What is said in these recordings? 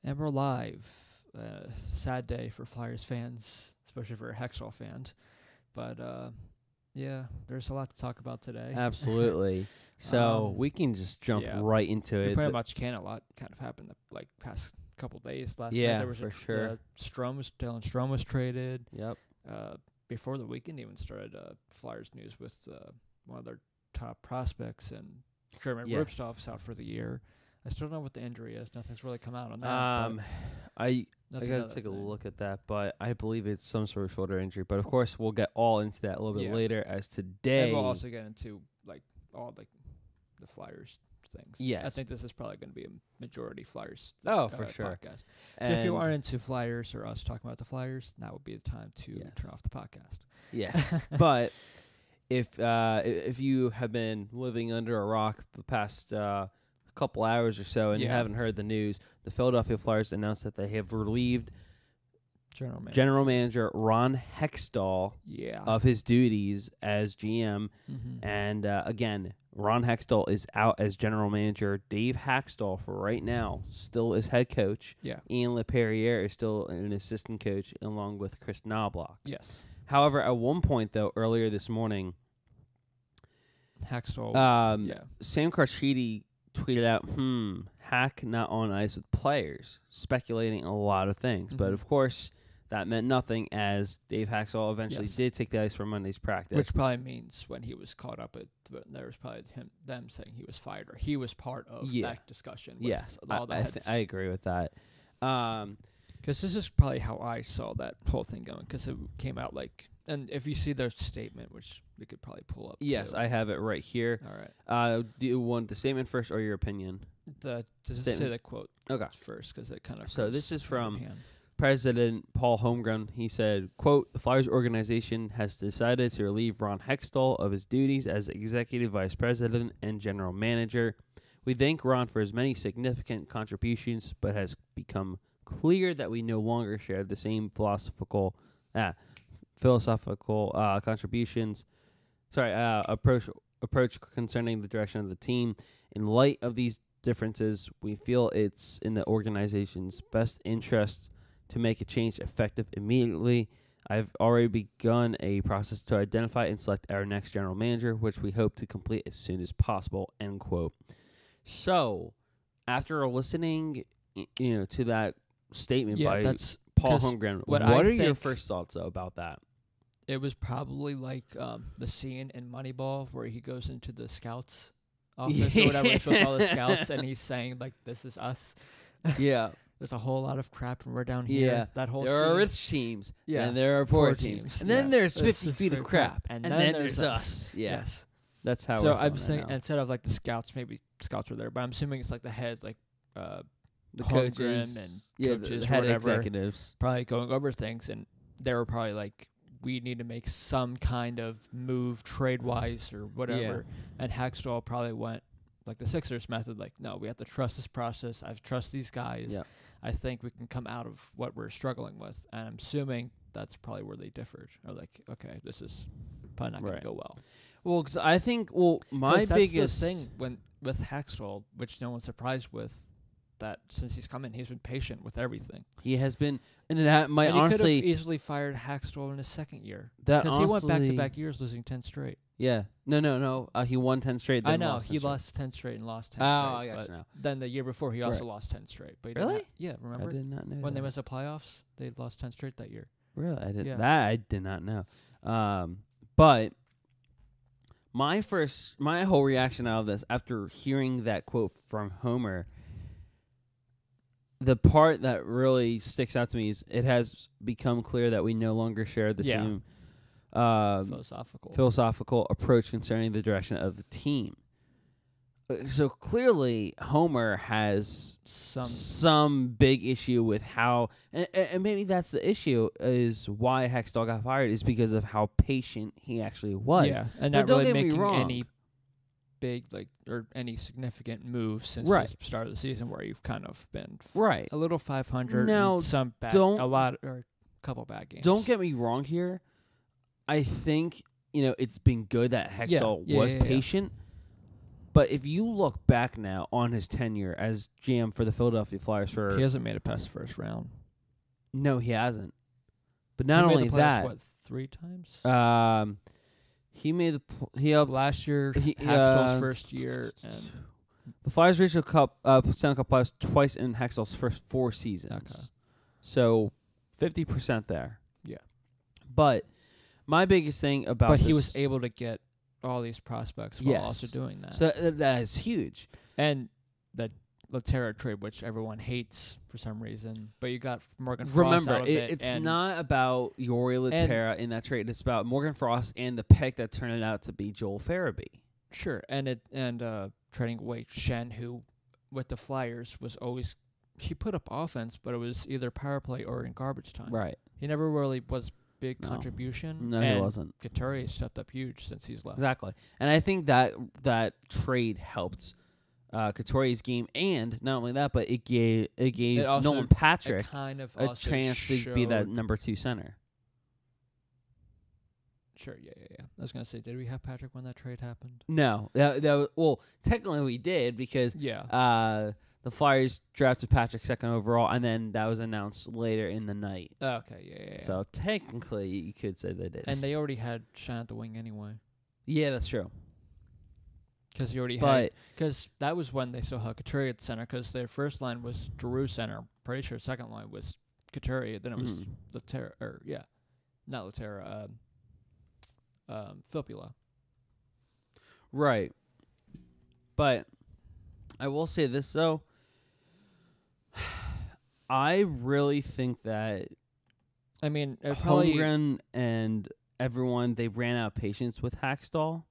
And we're live. Sad day for Flyers fans, especially for Hextall fans. But, yeah, there's a lot to talk about today. Absolutely. So we can just jump right into it. Pretty much can. A lot kind of happened the past couple days. Last night Yeah, there was for sure. Dylan Strome was traded. Yep. Before the weekend even started, Flyers news with one of their top prospects, and German Rupstov's out for the year. I still don't know what the injury is. Nothing's really come out on that. I got to take a look at that, but I believe it's some sort of shoulder injury. But, of course, we'll get all into that a little bit later, as today. And we'll also get into, all the Flyers things. Yes. I think this is probably going to be a majority Flyers for sure. podcast. So if you aren't into Flyers or us talking about the Flyers, now would be the time to turn off the podcast. Yes. But if you have been living under a rock the past couple hours or so and you haven't heard the news, the Philadelphia Flyers announced that they have relieved General Manager Ron Hextall of his duties as GM. Mm-hmm. And again, Ron Hextall is out as General Manager. Dave Haxtell, for right now, still is head coach. Yeah. Ian LePerriere is still an assistant coach along with Chris Knobloch. Yes. However, at one point, though, earlier this morning, Haxtell, Sam Carchidi tweeted out, Hack not on ice with players, speculating a lot of things. Mm-hmm. But, of course, that meant nothing, as Dave Haxtell eventually did take the ice for Monday's practice. Which probably means when he was caught up, there was probably them saying he was fired, or he was part of that discussion. With all the heads. I agree with that. Because this is probably how I saw that whole thing going, because it came out and if you see their statement, which we could probably pull up. Yes, I have it right here. All right. Do you want the statement first or your opinion? Just say the quote first, because it kind of. So this is from President Paul Holmgren. He said, quote, "The Flyers organization has decided to relieve Ron Hextall of his duties as Executive Vice President and General Manager. We thank Ron for his many significant contributions, but has become clear that we no longer share the same philosophical contributions. Approach concerning the direction of the team. In light of these differences, we feel it's in the organization's best interest to make a change effective immediately. I've already begun a process to identify and select our next general manager, which we hope to complete as soon as possible," end quote. So, after listening, to that statement by Paul Holmgren, what are your first thoughts about that? It was probably like the scene in Moneyball where he goes into the scouts office or whatever, it's with all the scouts, and he's saying, "This is us." Yeah. There's a whole lot of crap, and we're down here. Yeah. That whole there scene. are rich teams, and there are poor teams. And then there's 50 feet of crap, and then there's us. Yeah. Yes. That's how So I'm saying, instead of the scouts, maybe scouts were there, but I'm assuming it's the heads, the coaches and coaches, the head whatever, executives, probably going over things, and they were probably we need to make some kind of move trade-wise or whatever. Yeah. And Hextall probably went the Sixers method, no, we have to trust this process. I trust these guys. Yeah. I think we can come out of what we're struggling with. And I'm assuming that's probably where they differed. Or okay, this is probably not going to go well. Well, because I think, my biggest thing with Hextall, which no one's surprised with, that since he's come in, he's been patient with everything. He has been, and that might and honestly he could have easily fired Hextall in his second year, because he went back-to-back years losing 10 straight. Yeah, no. He won 10 straight. Then I know lost he lost 10 straight and lost 10 straight. I got you now. Then the year before, he also lost 10 straight. But really? Remember? I did not know when that. they missed the playoffs, they lost 10 straight that year. Really, I did not know. But my whole reaction out of this, after hearing that quote from Homer, the part that really sticks out to me is it has become clear that we no longer share the same philosophical approach concerning the direction of the team. So clearly, Homer has some big issue with how, and maybe that's the issue, is why Hextall got fired, is because of how patient he actually was. Yeah, and not really making any big or any significant moves since the start of the season, where you've kind of been a little 500, now, and some bad, a lot or a couple bad games. Don't get me wrong here. I think it's been good that Hextall was patient. But if you look back now on his tenure as GM for the Philadelphia Flyers He hasn't made it past the first round. No, he hasn't. But not he only made the playoffs, that, what, 3 times? he made he helped Last year, Hextall's first year, and the Flyers reached the Stanley Cup playoffs twice in Hextall's first 4 seasons. Okay. So 50% there. Yeah. But my biggest thing about but this, he was able to get all these prospects while also doing that. So that is huge. And the Laterra trade, which everyone hates for some reason, but you got Morgan Frost Remember, out of it's not about Yuri Laterra in that trade. It's about Morgan Frost and the pick that turned out to be Joel Farabee. Sure, and trading away Shen, who with the Flyers was always he put up offense, but it was either power play or in garbage time. Right. He never really was big contribution. No, he wasn't. Couturier stepped up huge since he's left. Exactly, and I think that trade helped Couturier's game, and not only that, but it gave Nolan Patrick a chance to be that number 2 center. Sure, yeah. I was gonna say, did we have Patrick when that trade happened? No, well, technically we did because the Flyers drafted Patrick 2nd overall, and then that was announced later in the night. Okay, yeah. So technically, you could say they did. And they already had Shen at the wing anyway. Yeah, that's true. Because you already had, because that was when they still had Couturier at center. Because their first line was Giroux center. Pretty sure second line was Couturier. Then it was Laterra, not Laterra. Filppula. Right. But I will say this though. I really think that Holmgren and everyone, they ran out of patience with Hextall.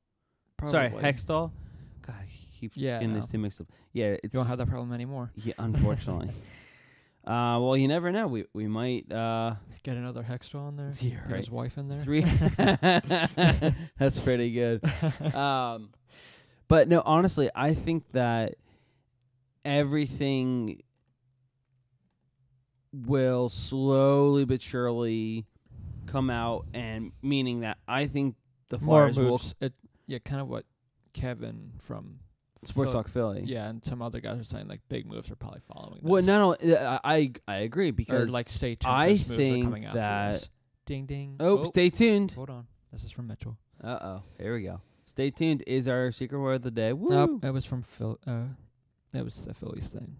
Sorry, Hextall. God, I keep getting these two mixed up. Yeah, you don't have that problem anymore. Yeah, unfortunately. Well, you never know. We might get another Hextall in there. Yeah, get his wife in there. 3. That's pretty good. But no, honestly, I think that everything will slowly but surely come out, and meaning that I think the Flyers will. Kind of what Kevin from Sports Talk Philly. Yeah, and some other guys are saying like big moves are probably following. Well, no, I agree because stay tuned. I think moves are coming that ding ding. Oh, stay tuned. Hold on, this is from Mitchell. Here we go. Stay tuned is our secret word of the day. Woo! Nope, it was from Phil. It was the Phillies thing.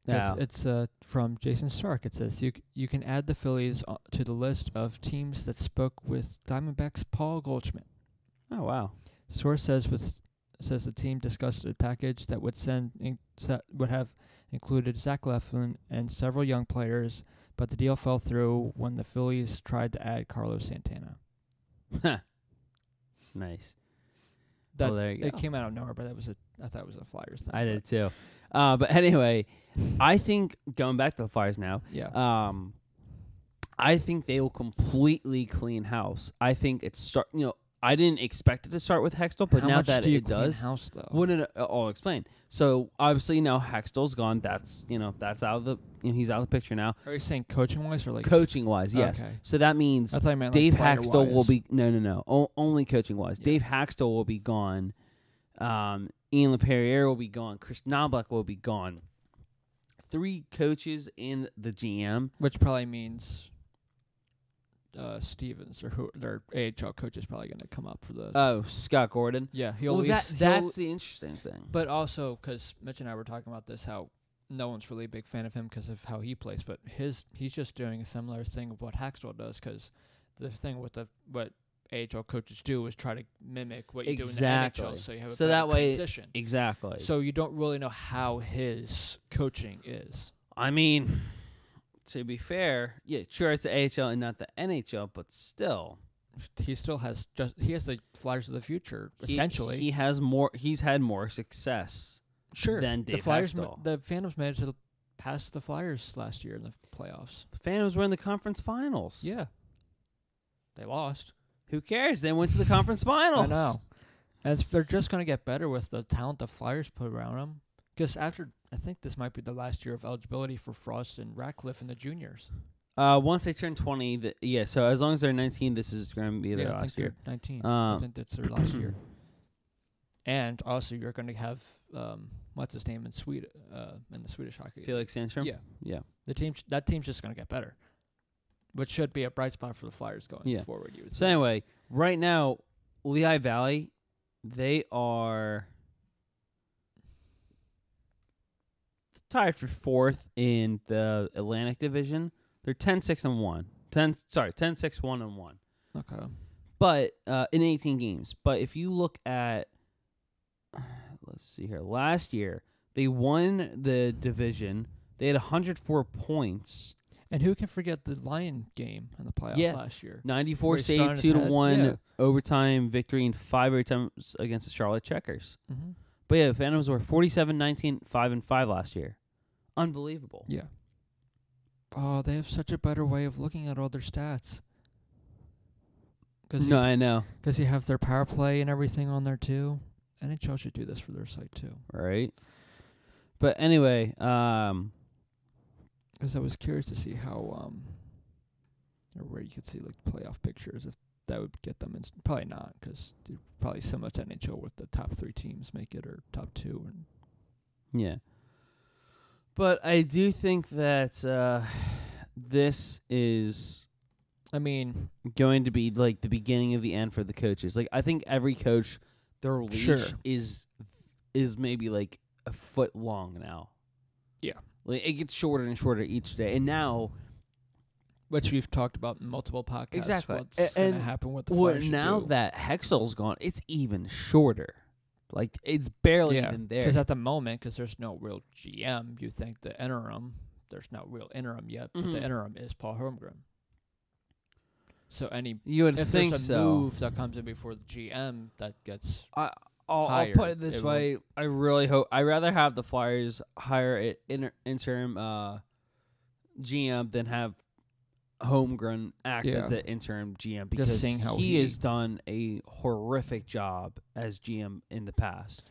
It's from Jason Stark. It says you can add the Phillies to the list of teams that spoke with Diamondbacks' Paul Goldschmidt. Oh wow. Source says the team discussed a package that would have included Zach Leflin and several young players, but the deal fell through when the Phillies tried to add Carlos Santana. Nice. There you go. It came out of nowhere, but I thought it was a Flyers thing. I did too. But anyway, I think going back to the Flyers now. Yeah. I think they will completely clean house. I think I didn't expect it to start with Hextall, but now that it does, house, though? I'll explain. So obviously now Hextall's gone. That's out of the he's out of the picture now. Are you saying coaching wise or like coaching wise? Yes. Okay. So that means Dave Hextall will be only coaching wise. Yeah. Dave Hextall will be gone. Ian LePerriere will be gone. Chris Knobloch will be gone. 3 coaches in the GM, which probably means. Stevens or who their AHL coach is probably going to come up for the. Scott Gordon. Yeah, that's the interesting thing. But also because Mitch and I were talking about this, how no one's really a big fan of him because of how he plays, but he's just doing a similar thing of what Hextall does, because the thing with what AHL coaches do is try to mimic what you do in the NHL, so you have a better transition. Exactly. So you don't really know how his coaching is. I mean. To be fair, yeah, sure, it's the AHL and not the NHL, but still, he still has the Flyers of the future. Essentially, he has more. He's had more success. Sure, than Dave the Flyers. Hextall. The Phantoms made it past the Flyers last year in the playoffs. The Phantoms were in the conference finals. Yeah, they lost. Who cares? They went to the conference finals. I know, and they're just going to get better with the talent the Flyers put around them. Because I think this might be the last year of eligibility for Frost and Ratcliffe in the juniors. Once they turn 20, so as long as they're 19, this is going to be their last year. 19. I think that's their last year. And also, you're going to have what's his name in Sweden, in the Swedish hockey. Felix Sandstrom? Yeah. Yeah. That team's just going to get better, which should be a bright spot for the Flyers going forward. You would So think. anyway, right now, Lehigh Valley, they are tied for 4th in the Atlantic Division. They're 10-6-1. 10-6-1-1. Okay. But in 18 games. But if you look at, let's see here, last year they won the division. They had 104 points. And who can forget the Lion game in the playoffs last year? 94 saves, 2-1 overtime victory, and 5 overtimes against the Charlotte Checkers. Mm-hmm. But yeah, the Phantoms were 47-19, 5-5 last year. Unbelievable. Yeah. Oh, they have such a better way of looking at all their stats. I know. Because you have their power play and everything on there, too. NHL should do this for their site, too. Right. But anyway, because I was curious to see how, or where you could see, like, playoff pictures, if that would get them in. Probably not, because probably similar to NHL with the top 3 teams make it, or top 2. And yeah. But I do think that this is, I mean, going to be like the beginning of the end for the coaches. Like, I think every coach, their leash is maybe like a foot long now. Yeah. Like, it gets shorter and shorter each day. And now, which we've talked about in multiple podcasts. Exactly. What's going to happen with the Flyers. Now that Hextall's gone, it's even shorter. Like, it's barely even there. Because at the moment, because there's no real GM, you think the interim, there's no real interim yet, but the interim is Paul Holmgren. So if there's a move that comes in before the GM that gets I'll put it this way. I really hope. I'd rather have the Flyers hire an interim GM than have Holmgren act as the interim GM, because he has done a horrific job as GM in the past.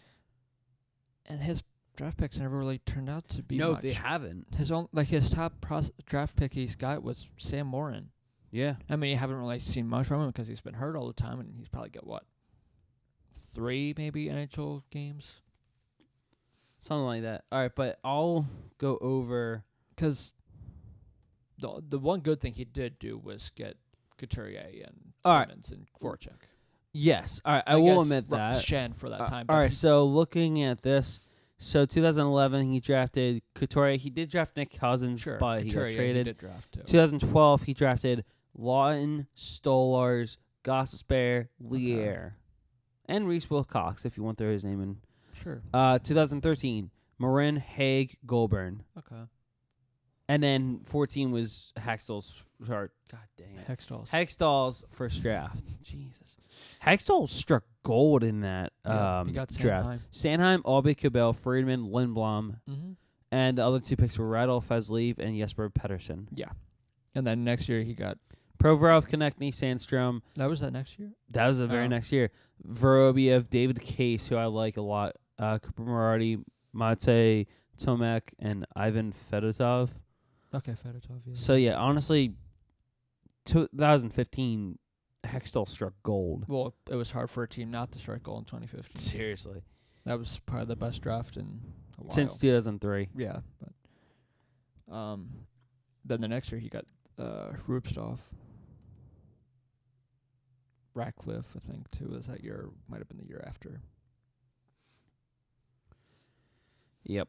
And his draft picks never really turned out to be No, much. they haven't. His top draft pick he's got was Sam Morin. Yeah. I mean, you haven't really seen much from him because he's been hurt all the time, and he's probably got, 3 maybe NHL games? Something like that. All right, but I'll go over, because the one good thing he did do was get Couturier and Simmons and Voracek. Yes. All right, I will admit that. Shen for that time. All right, so looking at this, 2011 he drafted Couturier. He did draft Nick Cousins, but Couturier, he got traded. He did draft too. 2012 he drafted Lawton, Stolars, Gostisbehere, Lier, and Reese Wilcox, if you want to throw his name in. Sure. 2013, Marin, Haig, Goulburn. Okay. And then 14 was Hextall's. God dang it. Hextall's first draft. Jesus. Hextall struck gold in that he got draft. Sanheim, Aubé, Cabell, Friedman, Lindblom. Mm-hmm. And the other 2 picks were Radolf Fezlev and Jesper Pettersson. Yeah. And then next year he got Provorov, Konechny, Sandstrom. That was that next year? That was the very next year. Vorobiev, David Case, who I like a lot. Cooper Moriarty, Mate Tomek, and Ivan Fedotov. Okay, Fedotov, yeah. So, yeah, honestly, 2015, Hextall struck gold. Well, it was hard for a team not to strike gold in 2015. Seriously. That was probably the best draft in a while. Since 2003. Yeah. But then the next year he got Rupstov. Ratcliffe, I think, too, was that year. Might have been the year after. Yep.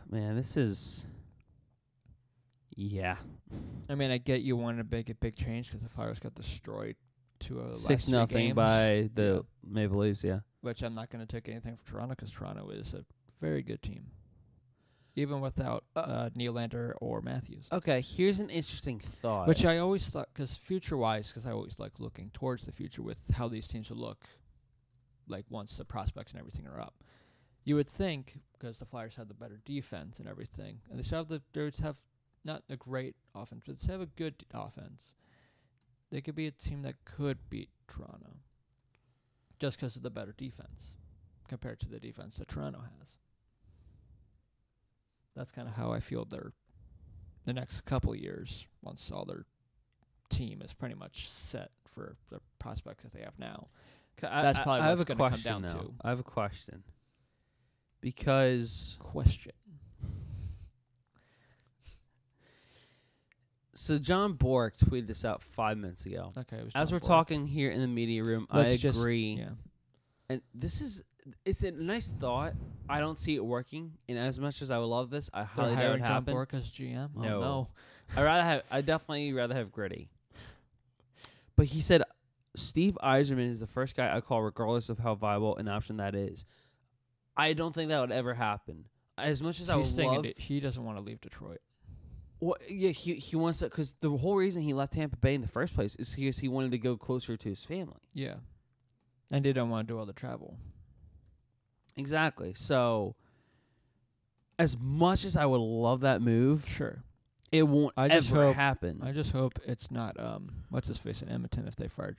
Man, this is... Yeah. I mean, I get you wanted to make a big change because the Flyers got destroyed 6-0 by the Maple Leafs, yeah. Which I'm not going to take anything from Toronto because Toronto is a very good team. Even without Nylander or Matthews. Okay, here's an interesting thought. Which I always thought, because future-wise, because I always like looking towards the future with how these teams will look, like once the prospects and everything are up. You would think, because the Flyers have the better defense and everything, and they still have not a great offense, but they have a good offense. They could be a team that could beat Toronto just because of the better defense compared to the defense that Toronto has. That's kind of how I feel the next couple of years, once all their team is pretty much set for the prospects that they have now. That's probably I have what it's a going to come question down now. to. I have a question. Because so John Bork tweeted this out 5 minutes ago. Okay, it was As John we're Bork. talking here in the media room, I agree. Yeah. And it's a nice thought. I don't see it working. And as much as I would love this, I highly doubt it would John happen. Bork as GM? Oh, No. no. I definitely rather have Gritty. But he said Steve Yzerman is the first guy I call regardless of how viable an option that is. I don't think that would ever happen. As much as I would love... He doesn't want to leave Detroit. Well, yeah, he wants to... Because the whole reason he left Tampa Bay in the first place is because he wanted to go closer to his family. Yeah. And they don't want to do all the travel. Exactly. So, as much as I would love that move... Sure. It won't ever happen. I just hope it's not what's his face in Edmonton if they fire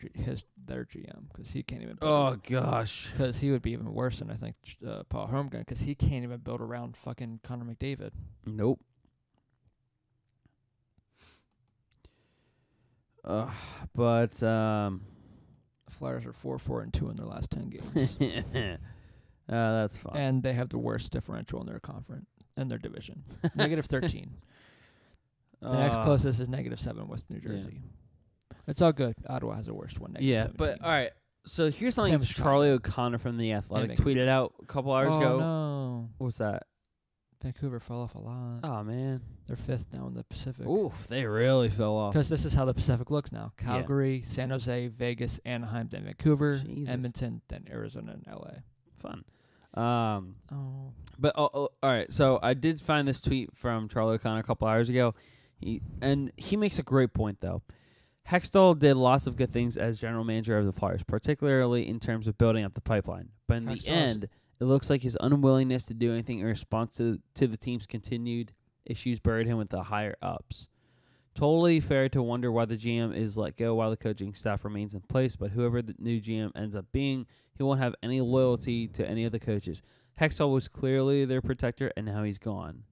their GM because he can't even. Gosh. Because he would be even worse than I think Paul Holmgren because he can't even build around fucking Connor McDavid. Nope. But the Flyers are 4-4-2 in their last 10 games. That's fine. And they have the worst differential in their conference in their division, -13. The next closest is -7 with New Jersey. Yeah. It's all good. Ottawa has the worst one. Yeah, 17. but all right. So here's something Charlie O'Connor from The Athletic tweeted out a couple hours ago. No. What's that? Vancouver fell off a lot. Oh, man. They're 5th now in the Pacific. Oof, they really fell off. Because this is how the Pacific looks now. Calgary, San Jose, Vegas, Anaheim, then Vancouver, Edmonton, then Arizona, and L.A. Fun. But all right, so I did find this tweet from Charlie O'Connor a couple hours ago. He makes a great point, though. Hextall did lots of good things as general manager of the Flyers, particularly in terms of building up the pipeline. But in the end, it looks like his unwillingness to do anything in response to the team's continued issues buried him with the higher-ups. Totally fair to wonder why the GM is let go while the coaching staff remains in place, but whoever the new GM ends up being, he won't have any loyalty to any of the coaches. Hextall was clearly their protector, and now he's gone.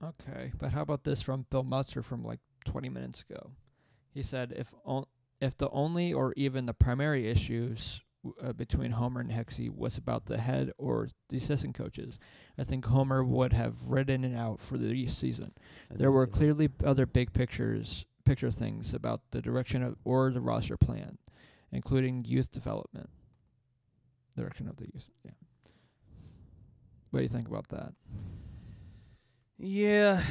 Okay, but how about this from Bill Mutzer from like 20 minutes ago? He said, if the only or even the primary issues between Homer and Hexy was about the head or the assistant coaches, I think Homer would have ridden it out for the season. There were clearly other big picture things about the direction of or the roster plan, including youth development. Direction of the youth, yeah. What do you think about that? Yeah.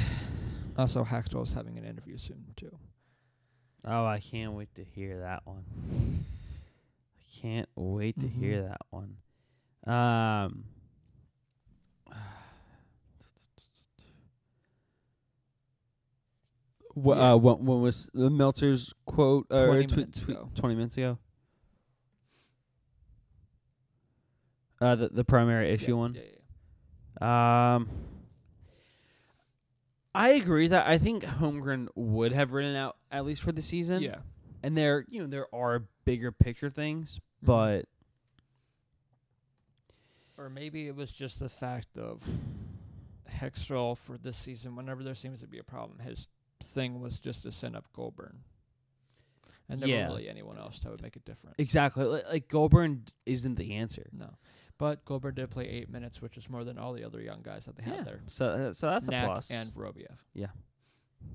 Also, Hextall is having an interview soon, too. Oh, I can't wait to hear that one. I can't wait to hear that one. When was Meltzer's quote? 20 minutes ago. 20 minutes ago? The primary issue one? Yeah. I agree that I think Holmgren would have ridden out at least for the season. Yeah. And there are bigger picture things, but or maybe it was just the fact of Hextall for this season. Whenever there seems to be a problem, his thing was just to send up Goulbourne, and there wasn't really anyone else that would make it different. Exactly, like Goulbourne isn't the answer. No, but Goulbourne did play 8 minutes, which is more than all the other young guys that they had there. So that's Knack a plus. And Vorobiev. Yeah,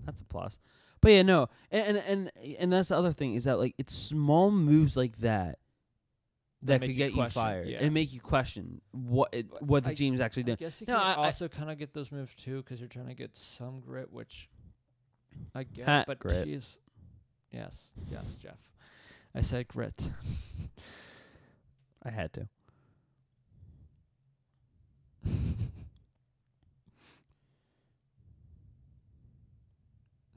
that's a plus. But yeah, no, and that's the other thing is that like it's small moves like that could get you fired and make you question what the GM's actually doing. I guess you can also kind of get those moves too because you're trying to get some grit, which I get. But grit. Yes, Jeff. I said grit. I had to.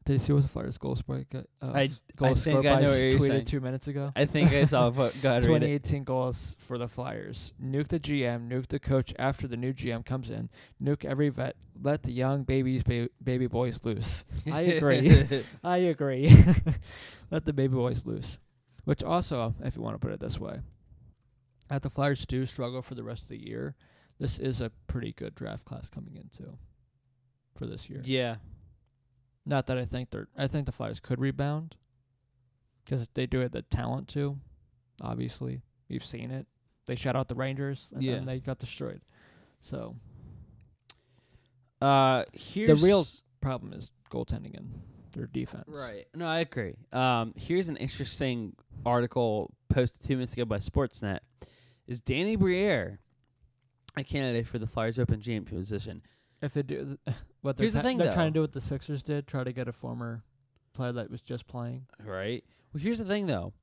Did you see what the Flyers goal scored by tweeted 2 minutes ago? I think I saw what got 2018 goals for the Flyers. Nuke the GM, nuke the coach after the new GM comes in. Nuke every vet. Let the young baby boys loose. I agree. I agree. Let the baby boys loose. Which also, if you want to put it this way, if the Flyers do struggle for the rest of the year, this is a pretty good draft class coming into for this year. Yeah. Not that I think the Flyers could rebound because they do have the talent to, obviously. You've seen it. They shut out the Rangers, and then they got destroyed. So here's the real problem is goaltending and their defense. Right. No, I agree. Here's an interesting article posted 2 minutes ago by Sportsnet. Is Danny Briere a candidate for the Flyers Open GM position? If they do, what Here's the thing, they're though. trying to do what the Sixers did, try to get a former player that was just playing. Right. Well, here's the thing, though.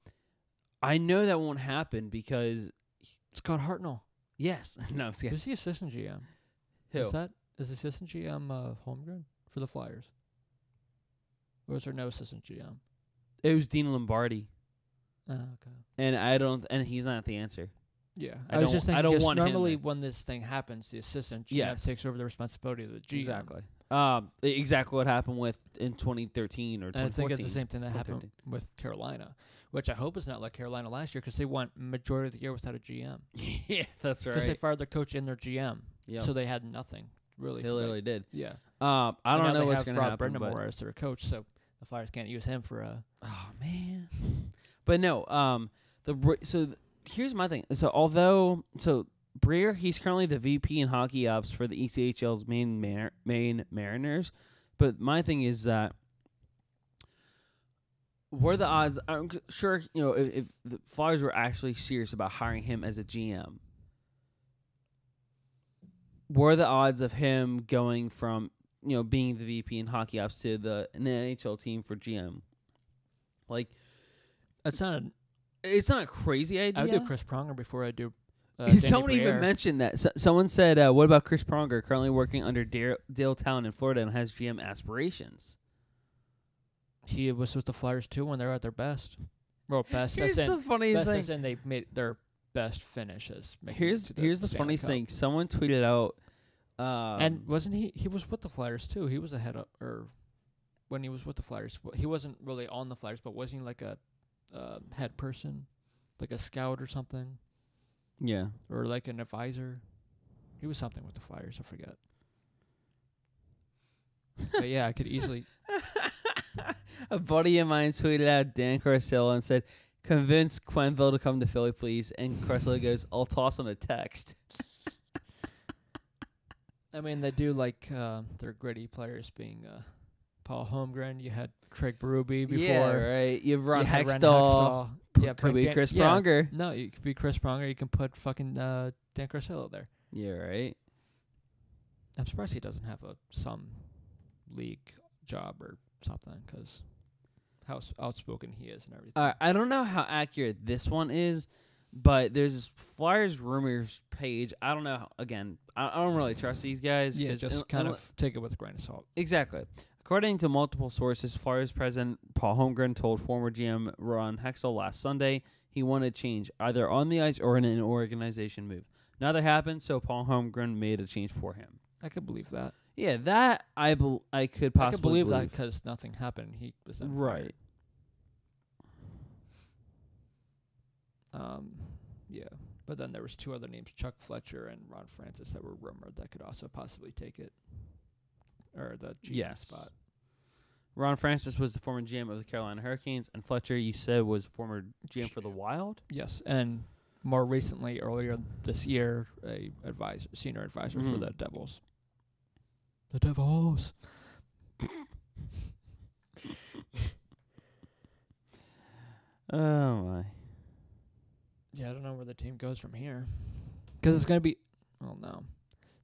I know that won't happen because Scott Hartnell. Yes. No, I'm scared. Who's the assistant GM? Who? Is the assistant GM Holmgren for the Flyers? Or is there no assistant GM? It was Dean Lombardi. Oh, okay. And he's not the answer. Yeah. I was just thinking, I don't want normally him when this thing happens, the assistant GM takes over the responsibility of the GM. Exactly. Exactly what happened in 2013 or 2014. And I think it's the same thing that happened with Carolina, which I hope is not like Carolina last year because they went majority of the year without a GM. Yeah, that's right. Because they fired their coach and their GM. Yep. So they had nothing, really. They literally did. Yeah. I don't know what's going to happen. Brendan Moore as their coach, so the Flyers can't use him for a... Oh, man. But no, here's my thing. So Briere, he's currently the VP in hockey ops for the ECHL's Maine Mariners. But my thing is that what are the odds? I'm sure if the Flyers were actually serious about hiring him as a GM, what are the odds of him going from being the VP in hockey ops to an NHL team for GM? Like, it's not a crazy idea. I would do Chris Pronger before I do. Someone even mentioned that. Someone said, "What about Chris Pronger, currently working under Dale Talon in Florida and has GM aspirations?" He was with the Flyers too when they were at their best. Well, best. Here's the funniest thing. And they made their best finishes. Here's the funniest thing. Someone tweeted out, and wasn't he? He was with the Flyers too. He was when he was with the Flyers, he wasn't really on the Flyers, but wasn't he like a head person, like a scout or something? Yeah. Or like an advisor. He was something with the Flyers, I forget. But yeah, I could easily... A buddy of mine tweeted out Dan Carcillo and said, "Convince Quenville to come to Philly, please." And Carcillo goes, "I'll toss him a text." I mean, they do like their gritty players being Paul Holmgren. You had Craig Berube before. Yeah, right. You have Ron Hextall. Yeah, could be Chris Pronger. No, you could be Chris Pronger. You can put fucking Dan Carcillo there. Yeah, right. I'm surprised he doesn't have some league job or something because how outspoken he is and everything. I don't know how accurate this one is, but there's this Flyers rumors page. I don't know. Again, I don't really trust these guys. Yeah, just kind of take it with a grain of salt. Exactly. According to multiple sources, Flyers president Paul Holmgren told former GM Ron Hextall last Sunday he wanted change, either on the ice or in an organization move. Neither happened, so Paul Holmgren made a change for him. I could believe that. Yeah, that I could possibly believe that because nothing happened. He was then right. Fired. Yeah, but then there was two other names, Chuck Fletcher and Ron Francis, that were rumored that could also possibly take it or the GM spot. Ron Francis was the former GM of the Carolina Hurricanes, and Fletcher, you said, was former GM for the Wild? Yes, and more recently, earlier this year, senior advisor for the Devils. The Devils! Oh, my. Yeah, I don't know where the team goes from here. Because it's going to be... Well, no.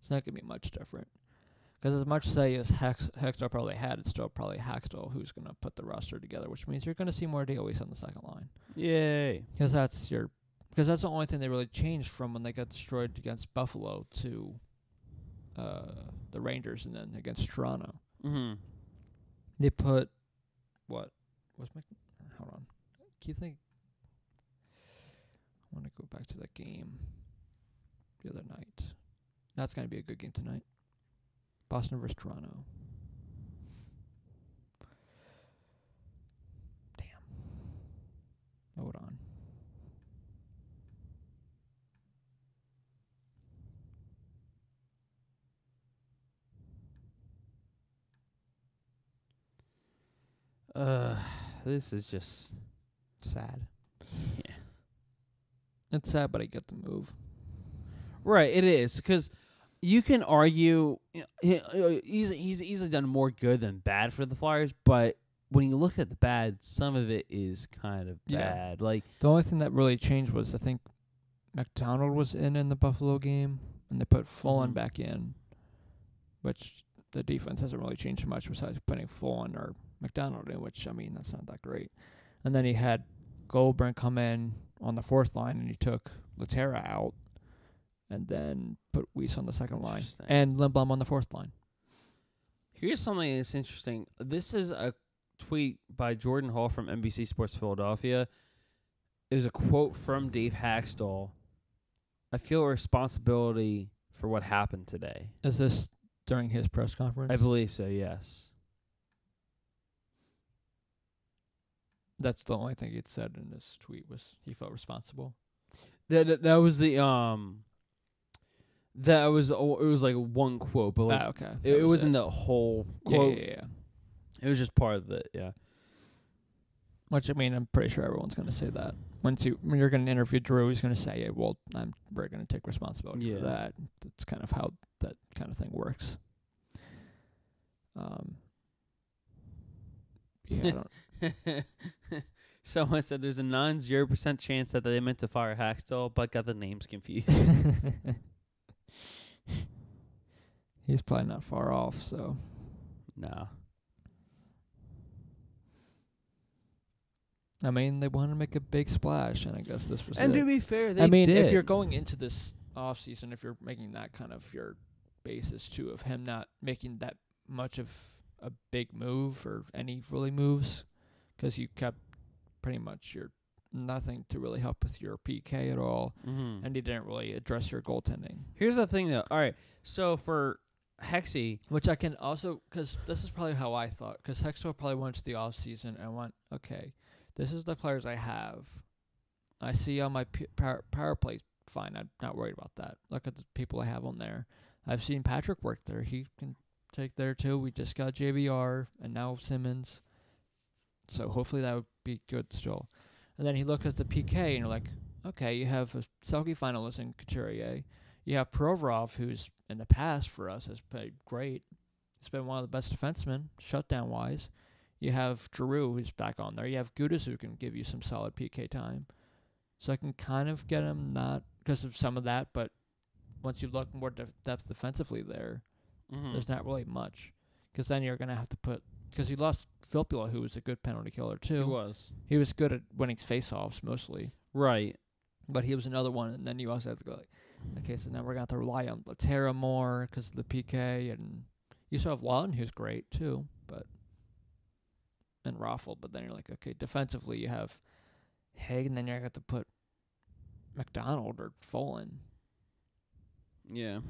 It's not going to be much different. Because as much say as Hextall probably had, it's still probably Hextall who's going to put the roster together, which means you're going to see more Dailies on the second line. Yay. Because that's the only thing they really changed from when they got destroyed against Buffalo to the Rangers and then against Toronto. Mm-hmm. They put... What? Hold on. Keep thinking... I want to go back to that game the other night. That's going to be a good game tonight. Boston versus Toronto. Damn. Hold on. This is just sad. Yeah. It's sad, but I get the move. Right, it is, because you can argue he's easily done more good than bad for the Flyers, but when you look at the bad, some of it is kind of bad. Like, the only thing that really changed was I think McDonald was in the Buffalo game, and they put Fullen back in, which the defense hasn't really changed much besides putting Fullen or McDonald in, which, I mean, that's not that great. And then he had Goldbrand come in on the fourth line, and he took Laterra out, and then put Weiss on the second line, and Lindblom on the fourth line. Here's something that's interesting. This is a tweet by Jordan Hall from NBC Sports Philadelphia. It was a quote from Dave Hextall. I feel a responsibility for what happened today. Is this during his press conference? I believe so, yes. That's the only thing he'd said in this tweet was he felt responsible. That was the it was like one quote, but like okay. it wasn't the whole quote. Yeah. It was just part of it, yeah. Which, I mean, I'm pretty sure everyone's going to say that. When you're going to interview Drew, he's going to say, well, we're going to take responsibility for that. That's kind of how that kind of thing works. I don't. Someone said there's a 0% chance that they meant to fire Hextall, but got the names confused. He's probably not far off, so. No. I mean, they wanted to make a big splash, and I guess this was And it. to be fair, they did. If you're going into this offseason, if you're making that kind of your basis, too, of him not making that much of a big move or any really moves, because you kept pretty much your nothing to really help with your PK at all, and he didn't really address your goaltending. Here's the thing, though. All right, so for Hexy, which I can also, because this is probably how I thought, because Hextall probably went to the offseason and went, okay, this is the players I have. I see on my power play, fine, I'm not worried about that. Look at the people I have on there. I've seen Patrick work there. He can take there too. We just got JVR and now Simmons. So hopefully that would be good still. And then he looked at the PK and you're like, okay, you have a Selke finalist in Couturier. You have Provorov, who's in the past for us has played great. He's been one of the best defensemen, shutdown-wise. You have Giroux, who's back on there. You have Gudas, who can give you some solid PK time. So I can kind of get him, not because of some of that, but once you look more depth defensively there, there's not really much. Because then you're going to have to put... Because you lost Filppula, who was a good penalty killer, too. He was. He was good at winning face-offs, mostly. Right. But he was another one, and then you also have to go like, okay, so now we're going to have to rely on Laterra more because of the PK, and you still have Lawton, who's great, too, and Raffle, but then you're like, okay, defensively you have Haig, and then you're going to have to put McDonald or Fullen. Yeah.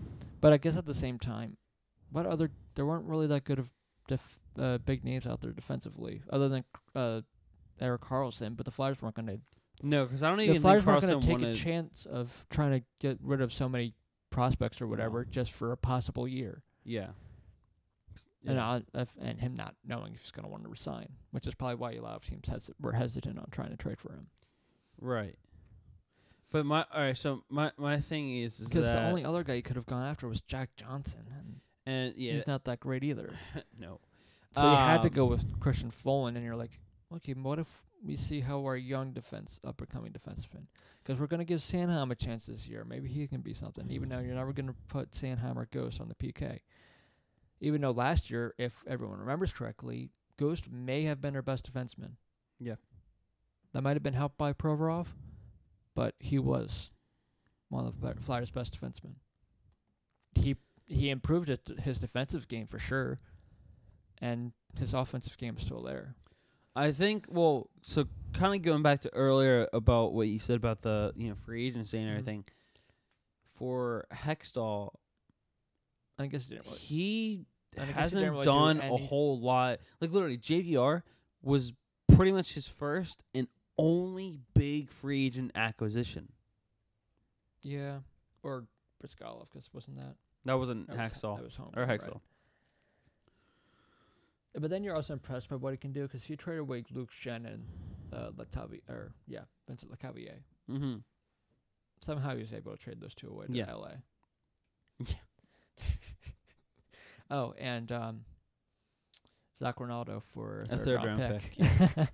But I guess at the same time, there weren't really that good of big names out there defensively, other than Erik Karlsson, but the Flyers weren't going to. No, because I don't even think the Flyers weren't Karlsson going to take a chance of trying to get rid of so many prospects or whatever just for a possible year. Yeah. And him not knowing if he's going to want to resign, which is probably why a lot of teams were hesitant on trying to trade for him. Right. But my thing is because the only other guy you could have gone after was Jack Johnson, and he's not that great either. No. So you had to go with Christian Fullen, and you're like, okay, what if we see how our young up-and-coming defenseman? Because we're going to give Sanheim a chance this year. Maybe he can be something, even though you're never going to put Sanheim or Ghost on the PK. Even though last year, if everyone remembers correctly, Ghost may have been our best defenseman. Yeah. That might have been helped by Provorov, but he was one of the Flyers' best defensemen. He improved his defensive game for sure, and his offensive game is still there. I think, so kind of going back to earlier about what you said about the free agency and everything, for Hextall, I guess he hasn't done a whole lot. Like, literally, JVR was pretty much his first and only big free agent acquisition. Yeah, or Brizgalov, because wasn't that? That wasn't Hextall. That was home. Or Hextall. Right. But then you're also impressed by what he can do, because he traded away Luke Shen and Vincent Lecavalier. Mm-hmm. somehow he was able to trade those two away to LA. Yeah. Oh, and Zach Ronaldo for a third round pick. Yeah.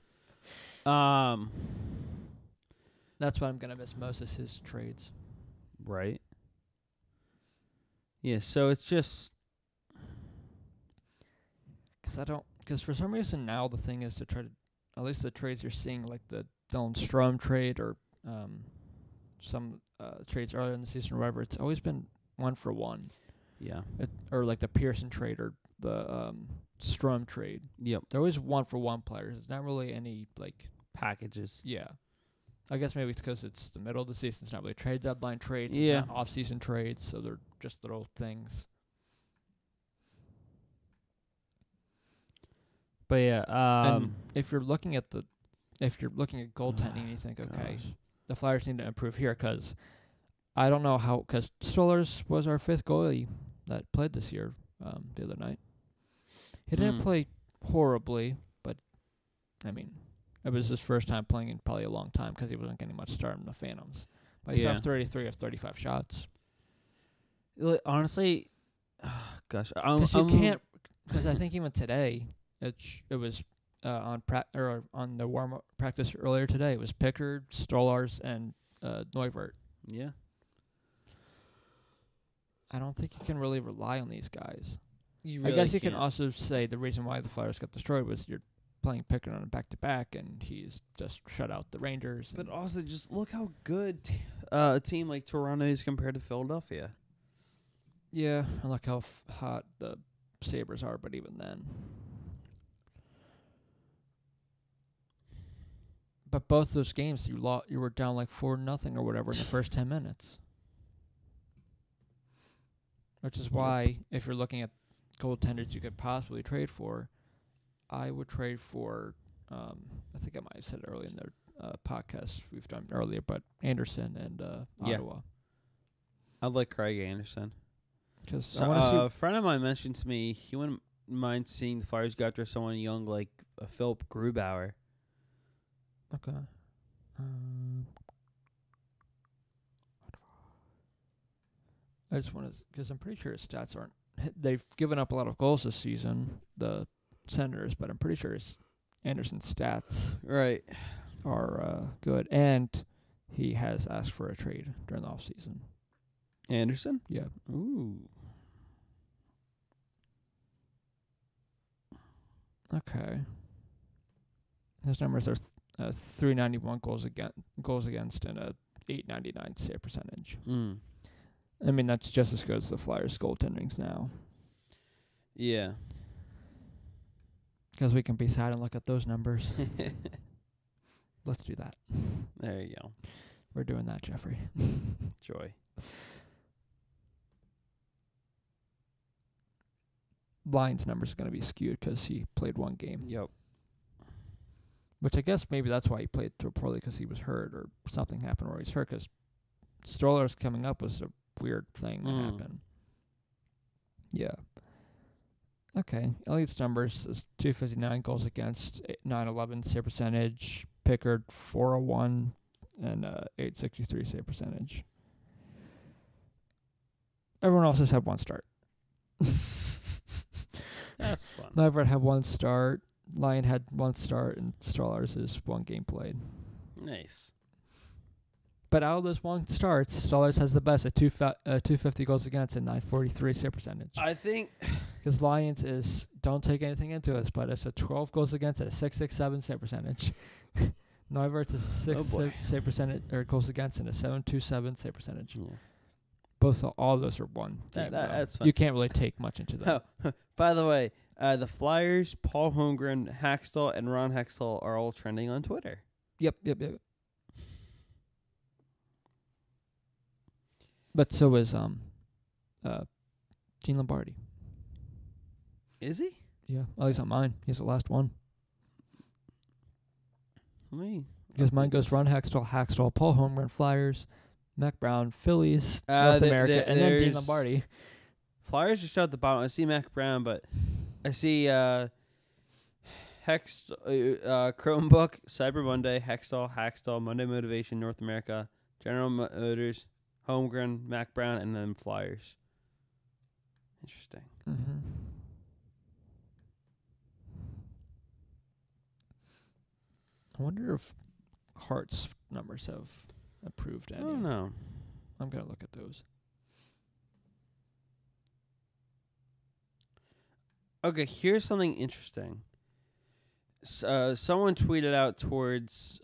That's what I'm gonna miss most is his trades. Right. Yeah. So it's just because for some reason now the thing is to try to, at least the trades you're seeing, like the Dylan Strome trade or some trades earlier in the season or whatever, it's always been 1-for-1. Yeah. Or like the Pearson trade or the Strome trade. Yep. They're always 1-for-1 players. It's not really any like packages. Yeah. I guess maybe it's because it's the middle of the season. It's not really trade deadline trades. Yeah. It's not off-season trades, so they're just little things. But yeah, and if you're looking at goaltending, you think, okay, the Flyers need to improve here because I don't know how, because Stolarz was our 5th goalie that played this year the other night. He didn't play horribly, but, I mean, it was his first time playing in probably a long time because he wasn't getting much start in the Phantoms. But he's up 33 of 35 shots. Honestly, gosh. Because you can't, because I think even today, it was on the warm-up practice earlier today. It was Pickard, Stolarz, and Neuvert. Yeah. I don't think you can really rely on these guys. You really I guess you can't. can also say the reason why the Flyers got destroyed was you're playing Pickard on a back-to-back, and he's just shut out the Rangers. But also, just look how good a team like Toronto is compared to Philadelphia. Yeah, and look how hot the Sabres are, but even then. But both those games, you were down like 4-0 or whatever in the first 10 minutes. Which is why, if you're looking at goaltenders you could possibly trade for, I would trade for, I think I might have said it earlier in the podcast we've done earlier, but Anderson and Ottawa. I like Craig Anderson. Because a friend of mine mentioned to me he wouldn't mind seeing the Flyers go after someone young like Philip Grubauer. Okay. I just want to, because I'm pretty sure his stats aren't. They've given up a lot of goals this season, the Senators, but I'm pretty sure Anderson's stats are good, and he has asked for a trade during the offseason. Anderson? Yeah. Ooh. Okay. His numbers are 391 goals against and a 899 save percentage. I mean, that's just as good as the Flyers' goaltendings now. Yeah. Because we can be sad and look at those numbers. Let's do that. There you go. We're doing that, Jeffrey. Joy. Lions' numbers are going to be skewed because he played one game. Yep. Which I guess maybe that's why he played so poorly, because he was hurt or something happened where he's hurt, because Stolarz coming up was a weird thing that happened. Yeah. Okay. Elliott's numbers is 259 goals against, 911 save percentage. Pickard 401 and 863 save percentage. Everyone else has had one start. That's fun. Neuvert had one start. Lyon had one start, and Stolarz is one game played. Nice. But out of those one starts, Stolarz has the best at 250 goals against and 943 save percentage. I think because Lions is, don't take anything into us, but it's a 12 goals against and a 667 save percentage. Neuvert's is a 6 save percentage or goals against and a 727 save percentage. Yeah. All of those are one. That's fun. You can't really take much into that. Oh, by the way, the Flyers, Paul Holmgren, Hextall, and Ron Hextall are all trending on Twitter. Yep. But so is Gene Lombardi. Is he? Yeah, at least on mine. He's the last one. Because mine goes Ron Hextall, Paul Holmgren, Flyers, Mac Brown, Phillies, North America, and then Dean Lombardi. Flyers are still at the bottom. I see Mac Brown, but I see Chromebook, Cyber Monday, Hextall, Monday Motivation, North America, General Motors, Holmgren, Mac Brown, and then Flyers. Interesting. Mm-hmm. I wonder if Hart's numbers have improved any. I don't know. I'm going to look at those. Okay, here's something interesting. Someone tweeted out towards...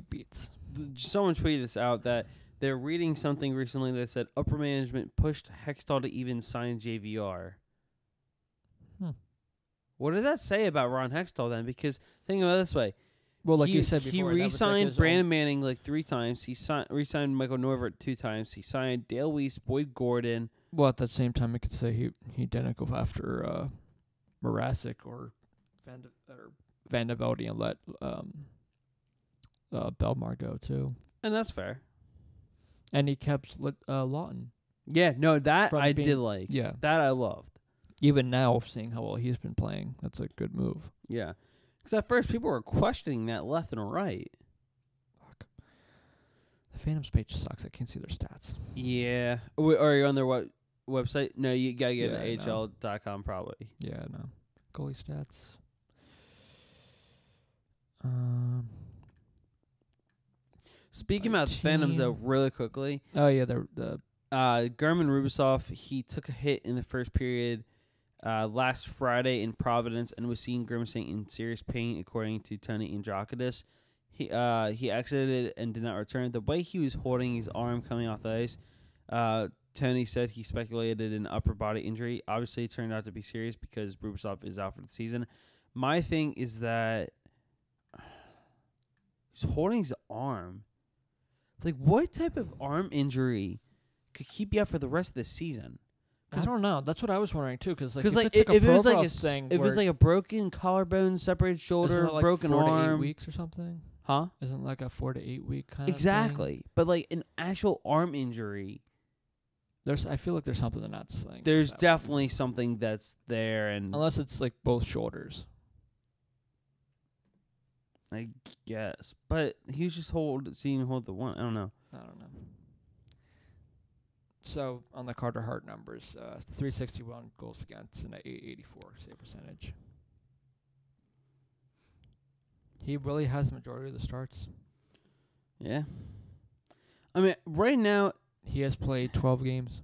beats. Someone tweeted this out that they're reading something recently that said upper management pushed Hextall to even sign JVR. What does that say about Ron Hextall then? Because think about it this way. Well, like you said before, he re-signed Brandon Manning like 3 times. He re-signed Michael Norvert 2 times. He signed Dale Weiss, Boyd Gordon. Well, at the same time, I could say he didn't go after Mrazek or Van de Velde and let Belmar go too. And that's fair. And he kept Lawton. Yeah, no, that I did like. Yeah. That I loved. Even now, seeing how well he's been playing, that's a good move. Yeah. Because at first, people were questioning that left and right. Fuck. The Phantoms page sucks. I can't see their stats. Yeah. Are you on their website? No, you got to get Yeah, AHL.com probably. Yeah, no. Goalie stats. Speaking about the Phantoms, though, really quickly. Oh, yeah, the German Rubasov, he took a hit in the first period last Friday in Providence and was seen grimacing in serious pain, according to Tony Androkidis. He exited and did not return. The way he was holding his arm coming off the ice, Tony said he speculated an upper body injury. Obviously, it turned out to be serious because Rubasov is out for the season. My thing is that he's holding his arm. Like, what type of arm injury could keep you out for the rest of the season? I don't know. That's what I was wondering too. Because if it was like a broken collarbone, separated shoulder, like broken 4 to 8 arm, weeks or something. Huh? Isn't like a 4 to 8 week kind exactly. of thing? But like an actual arm injury, I feel like there's something they're not saying. There's definitely something that's there, and unless it's like both shoulders. I guess, but he was just seeing him hold the one. I don't know. So on the Carter Hart numbers, 361 goals against and an 884 save percentage. He really has the majority of the starts. Yeah. I mean, right now he has played 12 games.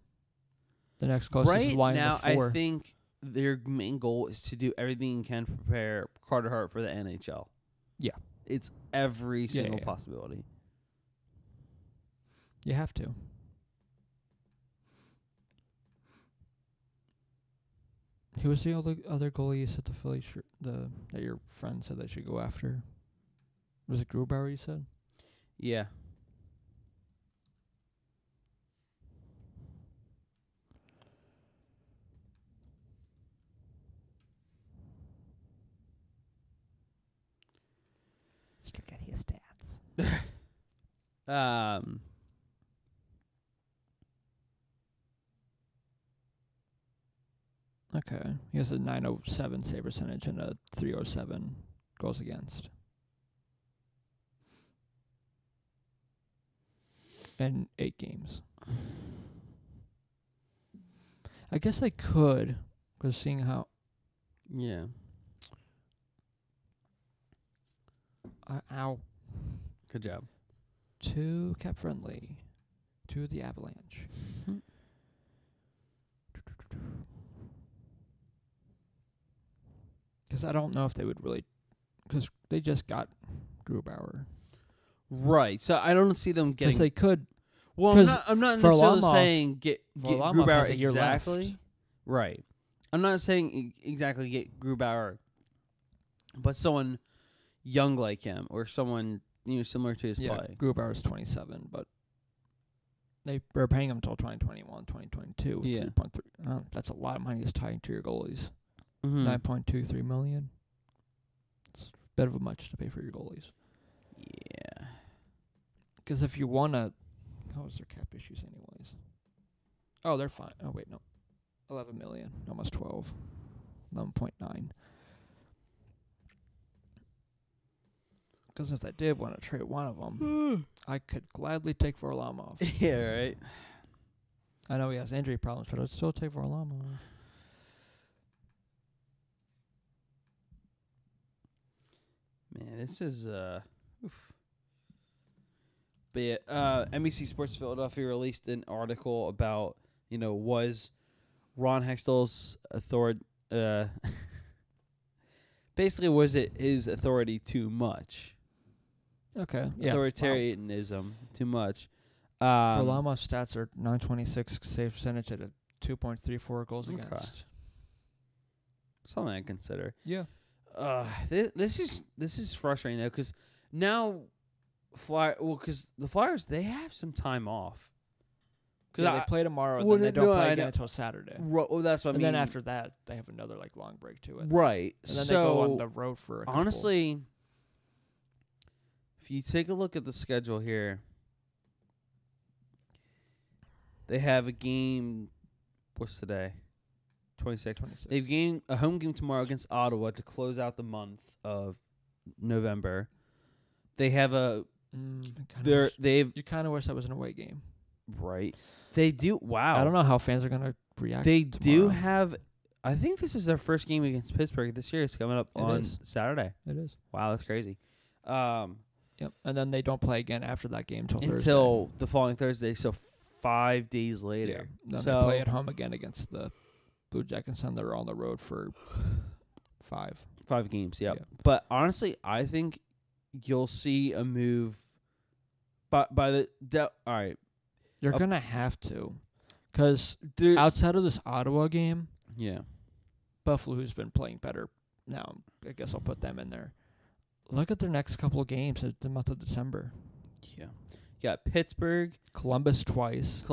The next closest is line now, with 4. I think their main goal is to do everything you can to prepare Carter Hart for the NHL. Yeah. It's every single possibility. You have to. Who was the other goalie you said the Philly that your friend said they should go after? Was it Grubauer you said? Yeah. Let's look at his stats. Okay. He has a 907 save percentage and a 307 goals against. In 8 games. I guess I could, because seeing how... Yeah. Ow. Good job. 2 cap friendly. 2 of the Avalanche. Because I don't know if they would really... Because they just got Grubauer. Right. So I don't see them getting... Because they could... Well, I'm not necessarily saying get Grubauer exactly. Right. I'm not saying exactly get Grubauer, but someone young like him or someone similar to his play. Grubauer's 27, but they were paying him until 2021, 2022. Yeah. 3.3. That's a lot of money just tying to your goalies. Mm-hmm. $9.23 million. It's a bit of a much to pay for your goalies. Yeah. Because if you want to... How is their cap issues anyways? Oh, they're fine. Oh, wait, no. 11 million. Almost 12. 11.9. Because if they did want to trade one of them, I could gladly take Varlamov. Yeah, right. I know he has injury problems, but I'd still take Varlamov. Man, this is oof. But yeah, NBC Sports Philadelphia released an article about, was Ron Hextall's authority basically, was it his authority too much? Okay. Yeah. Authoritarianism too much. Varlamov's stats are 926 save percentage at a 2.34 goals against. Something I consider. Yeah. This is frustrating though, because now because the Flyers, they have some time off. Yeah, they play tomorrow, and then they don't play again until Saturday. Well, that's what I mean. And then after that, they have another long break to it. Right. And then they go on the road for a couple. Honestly, if you take a look at the schedule here, they have a game. What's today? 26. They've a home game tomorrow against Ottawa to close out the month of November. They have a. You kind of wish that was an away game, right? They do. Wow. I don't know how fans are gonna react. They tomorrow. do have. I think this is their first game against Pittsburgh this year. It's coming up on Saturday. It is. Wow, that's crazy. Yep. And then they don't play again after that game Thursday. Until the following Thursday. So 5 days later. Yeah. Then they play at home again against the Blue Jackets, and they're on the road for 5. 5 games. Yep. Yeah. But honestly, I think you'll see a move. By the all right. You're going to have to. Because outside of this Ottawa game, Buffalo, who's been playing better now, I guess I'll put them in there. Look at their next couple of games in the month of December. Yeah. You got Pittsburgh. Columbus twice.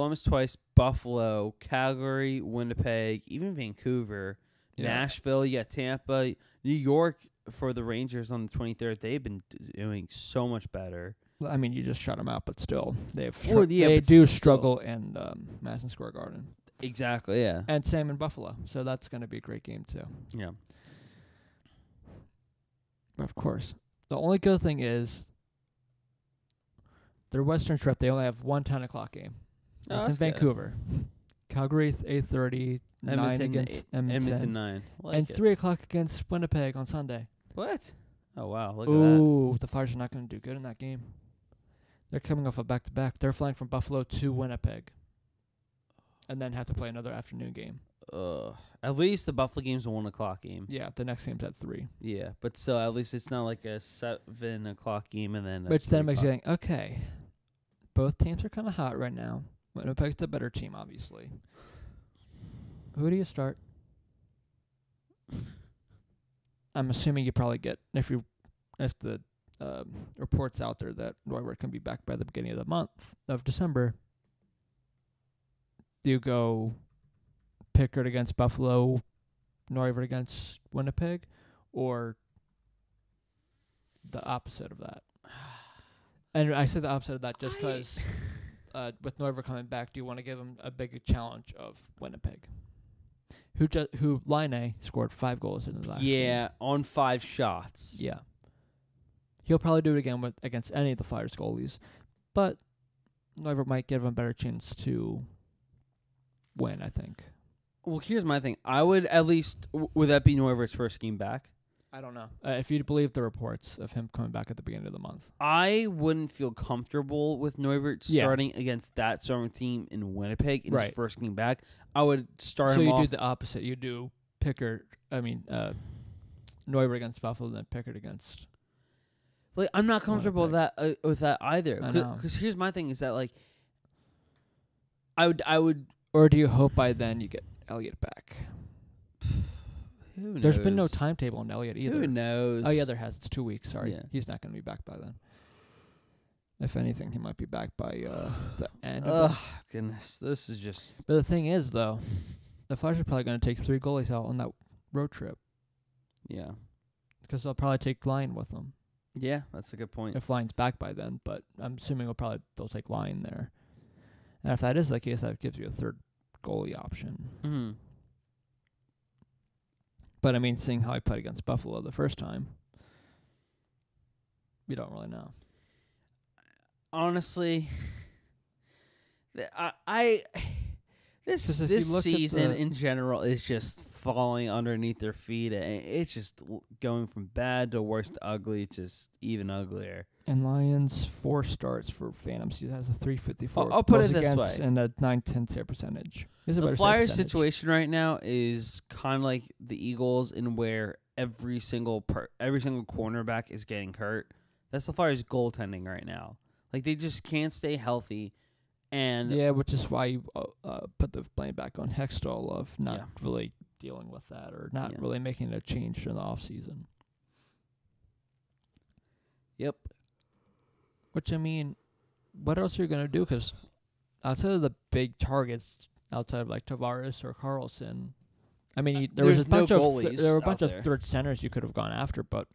Buffalo, Calgary, Winnipeg, even Vancouver, Nashville. You got Tampa. New York for the Rangers on the 23rd. They've been doing so much better. I mean, you just shut them out, but still, they do struggle in Madison Square Garden. Exactly, yeah. And same in Buffalo, so that's going to be a great game too. Yeah. But of course, the only good thing is their Western trip. They only have one 10 o'clock game. That's in Vancouver. Good. Calgary 8:30, 9 against Edmonton 9, and 3 o'clock against Winnipeg on Sunday. What? Oh wow! Look at that. Ooh, the Flyers are not going to do good in that game. They're coming off a back-to-back. They're flying from Buffalo to Winnipeg, and then have to play another afternoon game. At least the Buffalo game's a 1 o'clock game. Yeah, the next game's at 3. Yeah, but still, at least it's not like a 7 o'clock game and then. Which then makes you think, okay, both teams are kind of hot right now. Winnipeg's the better team, obviously. Who do you start? I'm assuming you probably get if the reports out there that Neuwirth can be back by the beginning of the month of December. Do you go Pickard against Buffalo, Neuwirth against Winnipeg, or the opposite of that? And I say the opposite of that just because with Neuwirth coming back, do you want to give him a big challenge of Winnipeg? Who Line scored 5 goals in the last game. Yeah, on 5 shots. Yeah. He'll probably do it again against any of the Flyers goalies, but Neuwirth might give him a better chance to win, I think. Well, here's my thing. I would at least, would that be Neuwirth's first game back? I don't know. If you believe the reports of him coming back at the beginning of the month. I wouldn't feel comfortable with Neuwirth starting against that strong team in Winnipeg in his first game back. I would start him off. So you do the opposite. You do Neuwirth against Buffalo, then Pickard against... Like, I'm not comfortable with that either. I know. Because here's my thing is that, like, I would... Or do you hope by then you get Elliott back? Who knows? There's been no timetable on Elliott either. Who knows? Oh, yeah, there has. It's 2 weeks. Sorry. Yeah. He's not going to be back by then. If anything, he might be back by the end. Goodness. This is just... But the thing is, though, the Flyers are probably going to take 3 goalies out on that road trip. Yeah. Because they'll probably take Lyon with them. Yeah, that's a good point. If Lyon's back by then, but I'm assuming they'll take Lyon there. And if that is the case, that gives you a third goalie option. Mm-hmm. But, I mean, seeing how I played against Buffalo the first time, you don't really know. honestly, I this season in general is just falling underneath their feet. It's just going from bad to worse to ugly, just even uglier. And Lions 4 starts for Phantoms. He has a 354. I'll put it this way, and a 910 save percentage. The Flyers situation right now is kind of like the Eagles, in where every single cornerback is getting hurt. That's the Flyers' goaltending right now. Like, they just can't stay healthy. And yeah, which is why you put the blame back on Hextall of not really dealing with that, or not really making a change in the offseason. Yep. Which, I mean, what else are you going to do? Because outside of the big targets, outside of like Tavares or Carlson, I mean, there was a bunch of third centers you could have gone after, but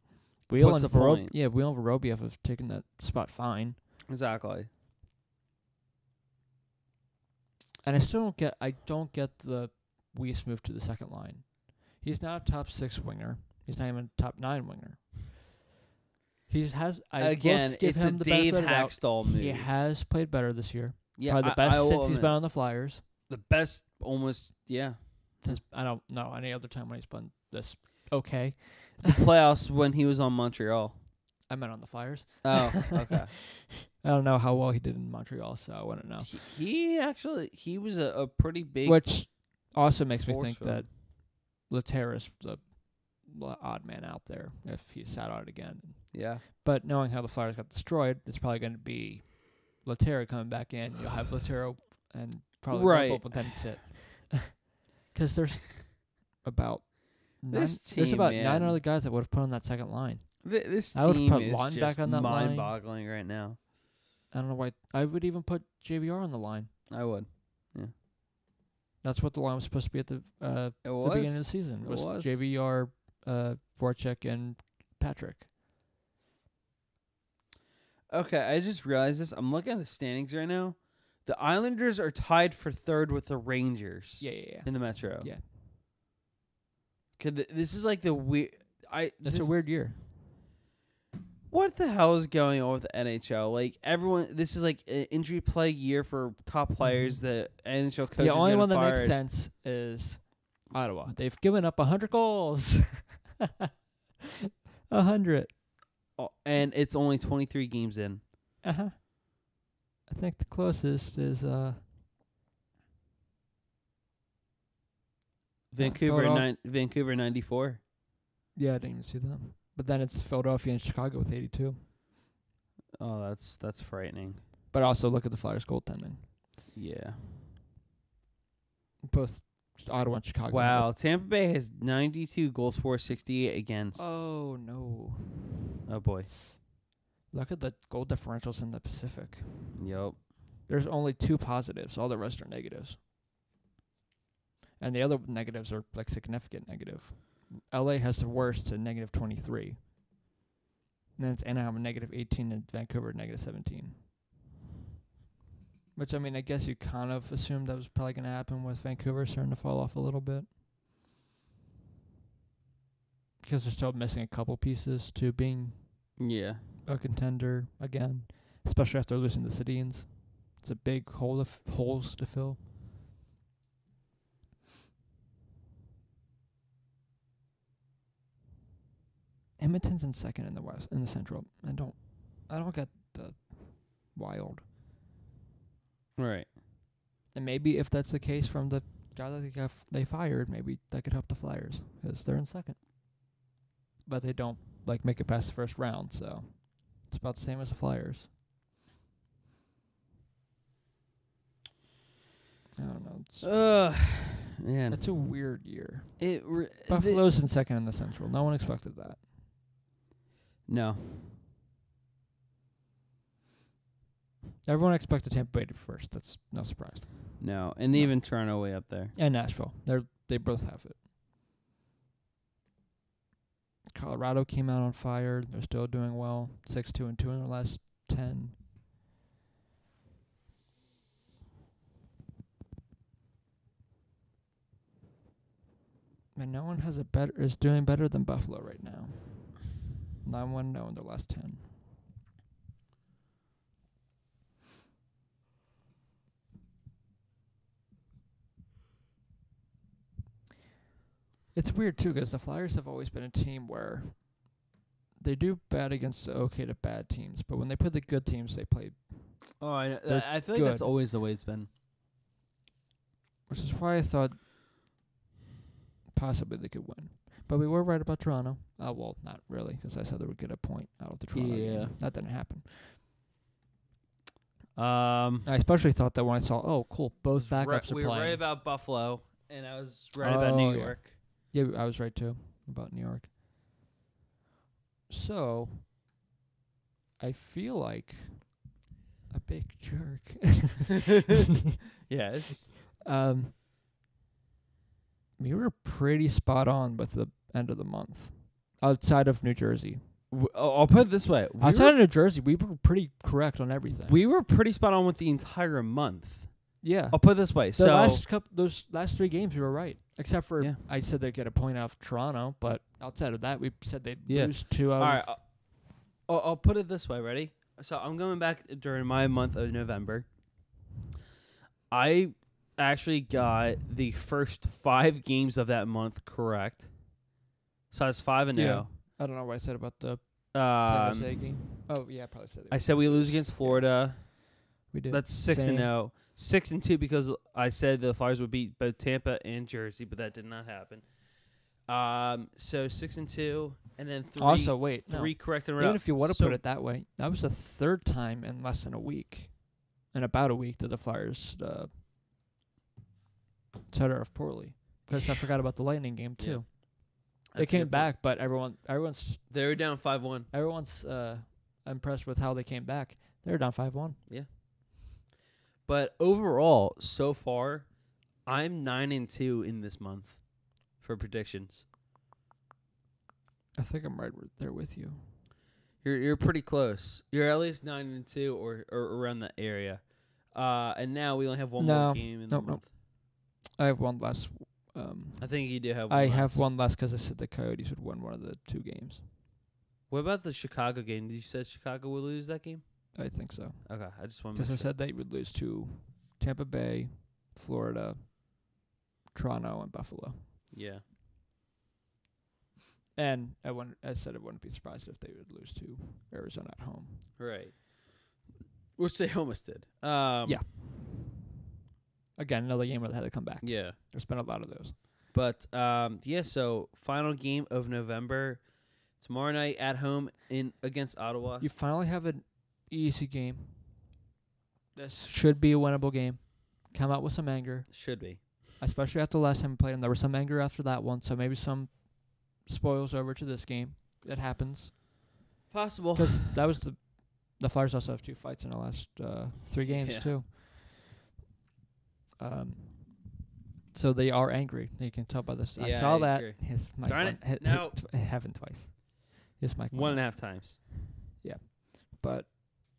Wheel and Vorobiev have taken that spot fine. Exactly. And I don't get the Weiss move to the second line. He's not a top 6 winger. He's not even a top 9 winger. It's a Dave Hextall move. He has played better this year. Yeah, probably the best since he's been on the Flyers. The best, almost, yeah. Since I don't know any other time when he's been this okay. The playoffs when he was on Montreal. I meant on the Flyers. Oh, okay. I don't know how well he did in Montreal, so I wouldn't know. He was a pretty big. Which also makes me think that Laterra's the odd man out there if he sat out again. Yeah. But knowing how the Flyers got destroyed, it's probably going to be Laterra coming back in. You'll have Laterra and probably one goaltender sit. Because there's about 9 other guys that would have put on that second line. This I would team put is Lon just back on that mind-boggling right now. I don't know why. I would even put JVR on the line. I would. Yeah. That's what the line was supposed to be at the beginning of the season. It was JVR, Voracek, and Patrick. Okay, I just realized this. I'm looking at the standings right now. The Islanders are tied for third with the Rangers. Yeah. In the Metro. Yeah. This is like the weird. That's a weird year. What the hell is going on with the NHL? Like, everyone, this is like an injury plague year for top players. The NHL coaches. The only one that fired. makes sense is Ottawa. They've given up 100 goals. 100. Oh, and it's only 23 games in. I think the closest is Vancouver 94. Yeah, I didn't even see that. But then it's Philadelphia and Chicago with 82. Oh, that's frightening. But also look at the Flyers goaltending. Yeah. Both Ottawa and Chicago. Wow, Tampa Bay has 92 goals for, 68 against. Oh, no. Oh, boy. Look at the goal differentials in the Pacific. Yep. There's only 2 positives. All the rest are negatives. And the other negatives are, like, significant negative. LA has the worst to negative 23. And then it's Anaheim negative 18 and Vancouver negative 17. Which, I mean, I guess you kind of assumed that was probably going to happen with Vancouver starting to fall off a little bit. Because they're still missing a couple pieces to being a contender again. Especially after losing the Sedins. It's a big holes to fill. Edmonton's in second in the West, in the Central. I don't get the Wild. Right. And maybe if that's the case from the guy that they fired, maybe that could help the Flyers because they're in second. But they don't make it past the first round, so it's about the same as the Flyers. I don't know. Man, it's a weird year. Buffalo's in second in the Central. No one expected that. No. Everyone expected Tampa Bay to be first. That's no surprise. No, and even Toronto way up there. And Nashville. They both have it. Colorado came out on fire. They're still doing well. 6-2-2 in their last 10. And no one is doing better than Buffalo right now. 9-1-0 in their last 10. It's weird too because the Flyers have always been a team where they do bad against the okay to bad teams, but when they play the good teams, they play. Oh, They're I feel like that's good. always the way it's been. Which is why I thought possibly they could win. But we were right about Toronto. Well, not really, because I said they would get a point out of the Toronto game. That didn't happen. I especially thought that when I saw, oh, cool, both backups are we playing. were right about Buffalo, and I was right about New York. Yeah, I was right, too, about New York. So, I feel like a big jerk. Yes. We were pretty spot on with the end of the month. Outside of New Jersey. I'll put it this way. Outside of New Jersey, we were pretty correct on everything. We were pretty spot on with the entire month. Yeah. I'll put it this way. Those last 3 games, we were right. Except for, I said they'd get a point out of Toronto, but outside of that, we said they'd lose 2 out of... All right. I'll put it this way. Ready? So I'm going back during my month of November. I actually got the first 5 games of that month correct. So I was 5-0. Yeah. I don't know what I said about the San Jose game. Oh, yeah, I probably said that. I said we lose against Florida. We did. That's 6-0. 6-2 because I said the Flyers would beat both Tampa and Jersey, but that did not happen. So 6-2, and then 3. Also, wait, 3 correct and even if you want to put it that way, that was the 3rd time in less than a week, in about a week, that the Flyers started off poorly. Because I forgot about the Lightning game too. They came back, but everyone's they were down 5-1. Everyone's impressed with how they came back. They were down 5-1. Yeah. But overall, so far, I'm 9-2 in this month for predictions. I think I'm right there with you. You're pretty close. You're at least 9-2 or around that area. And now we only have one more game in the month. I have one less. I think you do have one I less. have one less because I said the Coyotes would win one of the 2 games. What about the Chicago game? Did you say Chicago would lose that game? I think so. Okay, I just want to because I said they would lose to Tampa Bay, Florida, Toronto, and Buffalo. Yeah. And I said I wouldn't be surprised if they would lose to Arizona at home. Right. Which they almost did. Yeah. Again, another game where they had to come back. Yeah. There's been a lot of those. But, so final game of November. Tomorrow night at home against Ottawa. You finally have an easy game. This should be a winnable game. Come out with some anger. Should be. Especially after the last time we played, and there was some anger after that one, so maybe some spoils over to this game. That happens. Possible. Because that was the Flyers also have 2 fights in the last 3 games, too. So they are angry. You can tell by this. Yeah, I saw that. Agree. His mic Darn it. No. happened twice. His mic 1.5 times. Yeah. But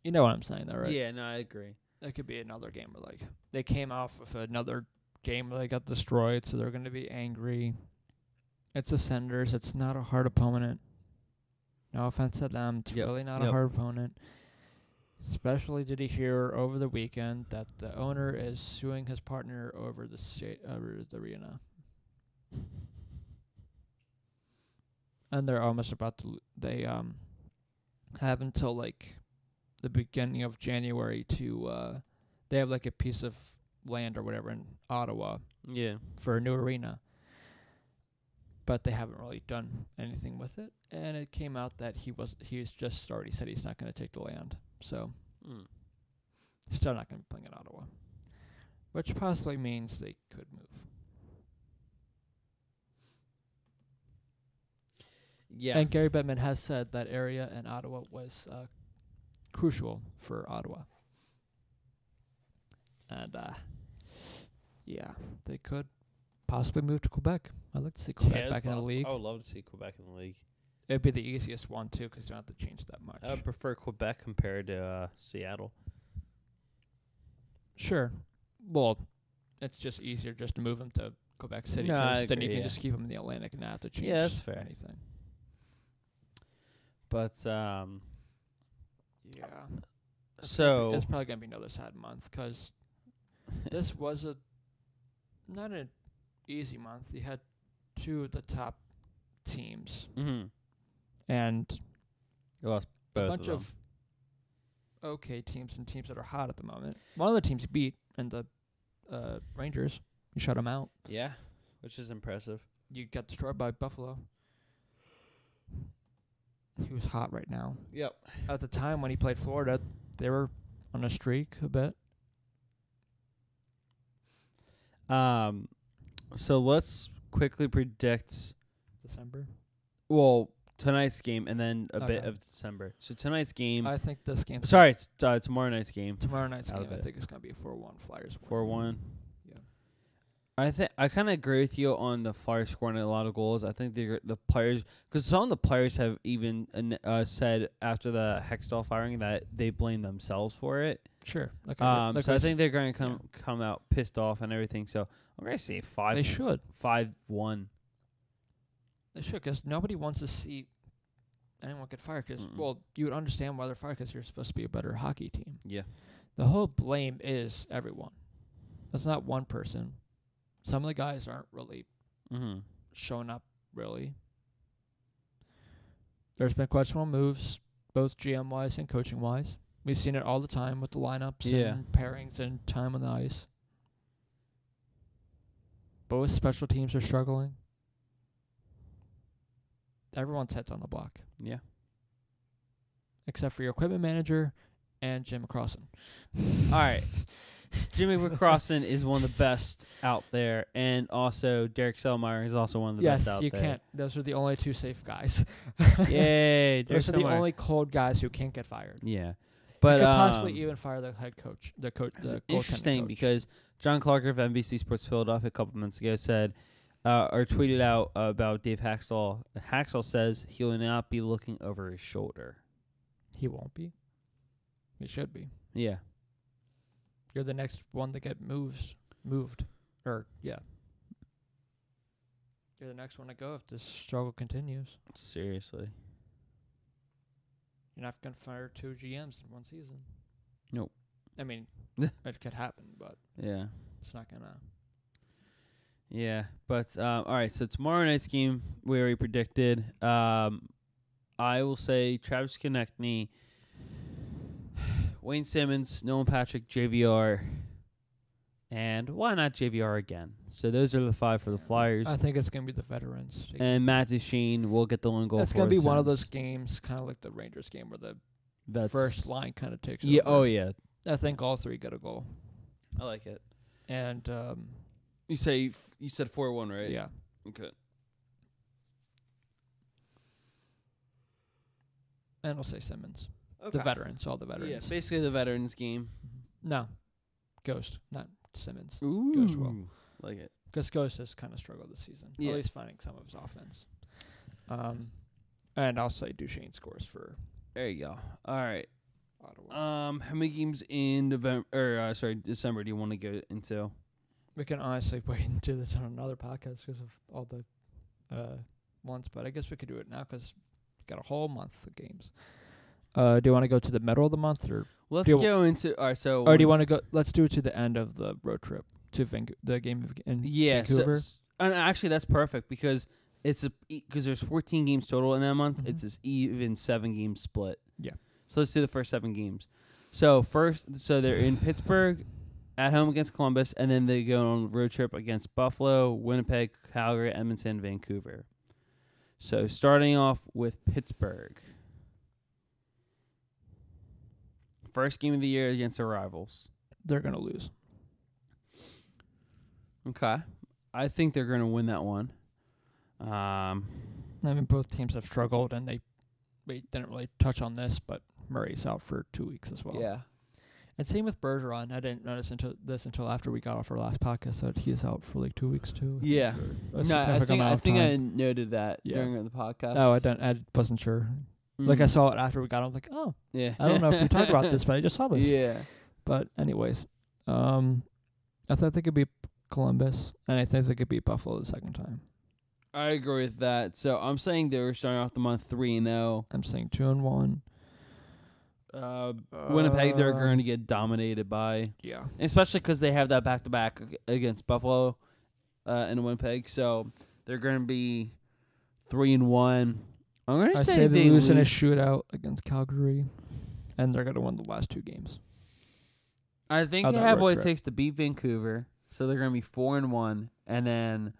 you know what I'm saying, though, right? Yeah, no, I agree. It could be another game where, they came off of another game where they got destroyed, so they're going to be angry. It's the Senators. It's not a hard opponent. No offense to them. It's really not a hard opponent. Especially did he hear over the weekend that the owner is suing his partner over the arena. And they're almost about to they have until the beginning of January to they have a piece of land or whatever in Ottawa for a new arena. But they haven't really done anything with it, and it came out that he's just started. He said he's not going to take the land. So, still not going to be playing in Ottawa. Which possibly means they could move. Yeah. And Gary Bettman has said that area in Ottawa was crucial for Ottawa. And, they could possibly move to Quebec. I'd like to see Quebec back in the league. I would love to see Quebec in the league. It'd be the easiest one, too, because you don't have to change that much. I would prefer Quebec compared to Seattle. Sure. Well, it's just easier just to move them to Quebec City. No, then you can just keep them in the Atlantic and not have to change that's fair. anything. But, yeah. So it's probably going to be another sad month because this was not an easy month. You had two of the top teams Mm-hmm. and You lost a both bunch of of okay teams and teams that are hot at the moment. One of the teams you beat in the Rangers. You shut them out. Yeah, which is impressive. You got destroyed by Buffalo. He was hot right now. Yep. At the time when he played Florida, they were on a streak a bit. So let's quickly predict. December. Well, tonight's game and then a bit Okay. of December. So tonight's game. I think this game. Sorry, it's, tomorrow night's game. Tomorrow night's Out game. of I it. think it's gonna be a 4-1 Flyers. 4-1. Yeah. I kind of agree with you on the Flyers scoring a lot of goals. I think the players, because some of the players have even said after the Hextall firing that they blame themselves for it. Sure. So I think they're going to come out pissed off and everything. So I'm going to say 5. They should. 5-1. They should, because nobody wants to see anyone get fired. Because well, you would understand why they're fired, because you're supposed to be a better hockey team. Yeah. The whole blame is everyone. It's not one person. Some of the guys aren't really showing up, really. There's been questionable moves, both GM-wise and coaching-wise. We've seen it all the time with the lineups and pairings and time on the ice. Both special teams are struggling. Everyone's head's on the block. Yeah. Except for your equipment manager and Jim McCrossan. All right. Jimmy McCrossan is one of the best out there, and also Derek Selmeyer is also one of the best out there. Yes, you can't. Those are the only two safe guys. Yay, Derek Those are the Selmeyer. only cold guys who can't get fired. Yeah. But But you could possibly even fire the head coach, the it's goaltending interesting coach. because John Clark of NBC Sports Philadelphia a couple months ago said, or tweeted out about Dave Hextall. Hextall says he will not be looking over his shoulder. He won't be. He should be. Yeah. You're the next one to get moved. Or, yeah. You're the next one to go if this struggle continues. Seriously. You're not going to fire 2 GMs in one season. Nope. I mean, it could happen, but Yeah. it's not going to. Yeah. But, all right, so tomorrow night's game, we already predicted. I will say Travis Konechny, Wayne Simmons, Nolan Patrick, JVR, and why not JVR again? So those are the 5 for the Flyers. I think it's going to be the veterans. And Matt Duchene will get the lone goal. It's for going to be one of Simmons. those games, kind of like the Rangers game, where the That's first line kind of takes Yeah. over. Oh, yeah. I think all 3 get a goal. I like it. And, You said 4-1, right? yeah. Okay. And I'll say Simmons. Okay. The veterans, all the veterans. Yeah, basically the veterans game. No. Ghost, not Simmons. Ooh. Goes well. Like it. Because Ghost has kind of struggled this season. Yeah. At least finding some of his offense. And I'll say Duchene scores for There you go. All right. Ottawa. How many games in December do you want to go into? We can honestly wait and do this on another podcast because of all the ones, but I guess we could do it now because we got a whole month of games. Do you want to go to the middle of the month, or Let's go into or do you want to go? Let's do it to the end of the road trip to the game in Vancouver. And actually, that's perfect because because there's 14 games total in that month. Mhm. It's this even 7-game split. Yeah. So let's do the first 7 games. So they're in Pittsburgh, at home against Columbus, and then they go on a road trip against Buffalo, Winnipeg, Calgary, Edmonton, Vancouver. So starting off with Pittsburgh. First game of the year against their rivals. They're gonna lose. Okay. I think they're going to win that one. I mean, both teams have struggled, and we didn't really touch on this, but Murray's out for 2 weeks as well. Yeah. And same with Bergeron. I didn't notice until after we got off our last podcast that he's out for like 2 weeks too. Yeah. No, I think I noted that during the podcast. Oh, I wasn't sure. Like I saw it after we got on. I was like, oh, yeah. I don't know if we talked about this, but I just saw this. Yeah. But anyways, I thought they could beat Columbus, and I think they could beat Buffalo the second time. I agree with that. So I'm saying they were starting off the month 3-0. I'm saying 2-1. Winnipeg, they're going to get dominated by. Yeah. Especially because they have that back-to-back against Buffalo in Winnipeg. So They're going to be 3-1. I'm going to I say they lose in a shootout against Calgary, and they're going to win the last 2 games. I think they have what it takes to beat Vancouver, so they're going to be 4-1, and then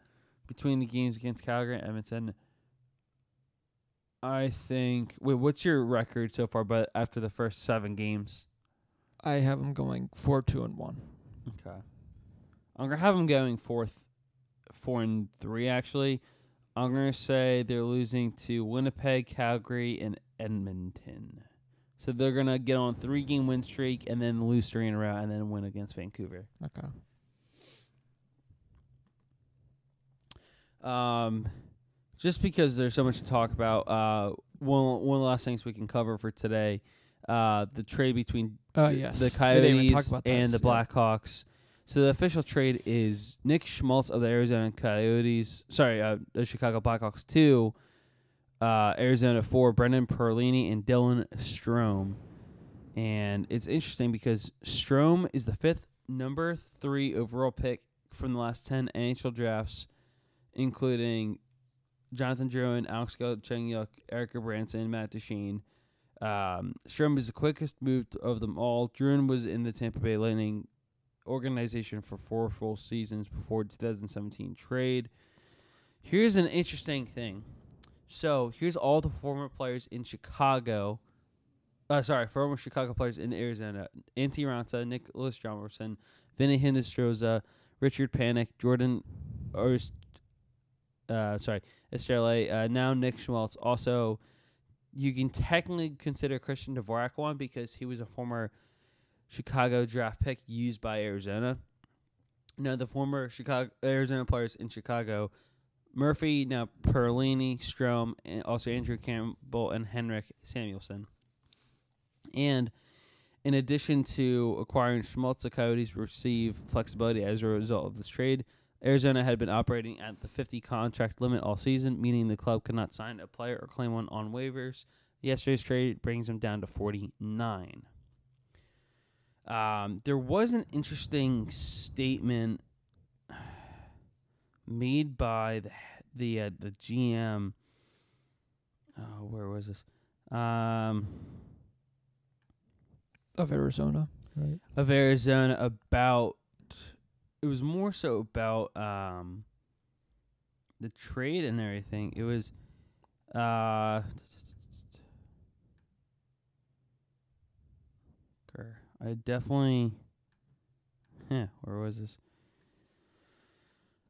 between the games against Calgary and Edmonton, I think. Wait, what's your record so far? But after the first 7 games, I have them going 4-2-1. Okay, I'm gonna have them going 4-3. Actually, I'm gonna say they're losing to Winnipeg, Calgary, and Edmonton. So they're going to get on 3-game win streak and then lose 3 in a row and then win against Vancouver. Okay. Just because there's so much to talk about, one of the last things we can cover for today, the trade between the Coyotes and the Blackhawks. So the official trade is Nick Schmaltz of the Arizona Coyotes, the Chicago Blackhawks to Arizona for Brendan Perlini and Dylan Strome. And it's interesting because Strome is the 5th number 3 overall pick from the last 10 NHL drafts, including Jonathan Drouin, Alex Galchenyuk, Erica Branson, Matt Duchene. Strome is the quickest move of them all. Drouin was in the Tampa Bay Lightning organization for 4 full seasons before the 2017 trade. Here's an interesting thing. So here's all the former players in Chicago. Former Chicago players in Arizona: Antti Raanta, Nicholas Jomerson, Vinny Hinostroza, Richard Panik, Jordan Estrella. Now Nick Schmaltz. Also, you can technically consider Christian Dvorak one because he was a former Chicago draft pick used by Arizona. Now the former Arizona players in Chicago: Murphy, now Perlini, Strome, and also Andrew Campbell and Henrik Samuelsson. And in addition to acquiring Schmaltz, the Coyotes receive flexibility as a result of this trade. Arizona had been operating at the 50 contract limit all season, meaning the club could not sign a player or claim one on waivers. Yesterday's trade brings them down to 49. There was an interesting statement made by the GM. Oh, where was this? Of Arizona, right? Of Arizona about. It was more so about the trade and everything. It was I definitely. Where was this?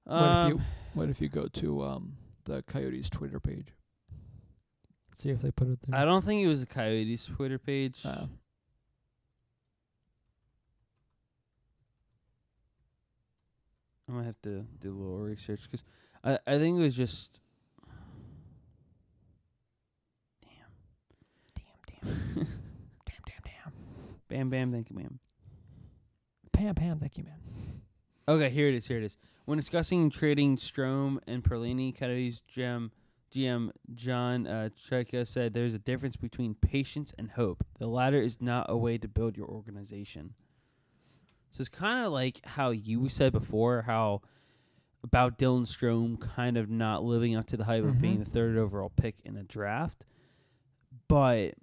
What if you go to the Coyotes Twitter page? See if they put it there. I don't think it was the Coyotes Twitter page. I might have to do a little research because I think it was just. Damn. Bam, bam, thank you, ma'am. Pam, thank you, man. Okay, here it is. When discussing trading Strome and Perlini, Coyotes GM John Chayka said there's a difference between patience and hope. The latter is not a way to build your organization. So it's kind of like how you said before, how about Dylan Strome kind of not living up to the hype of being the 3rd overall pick in a draft. But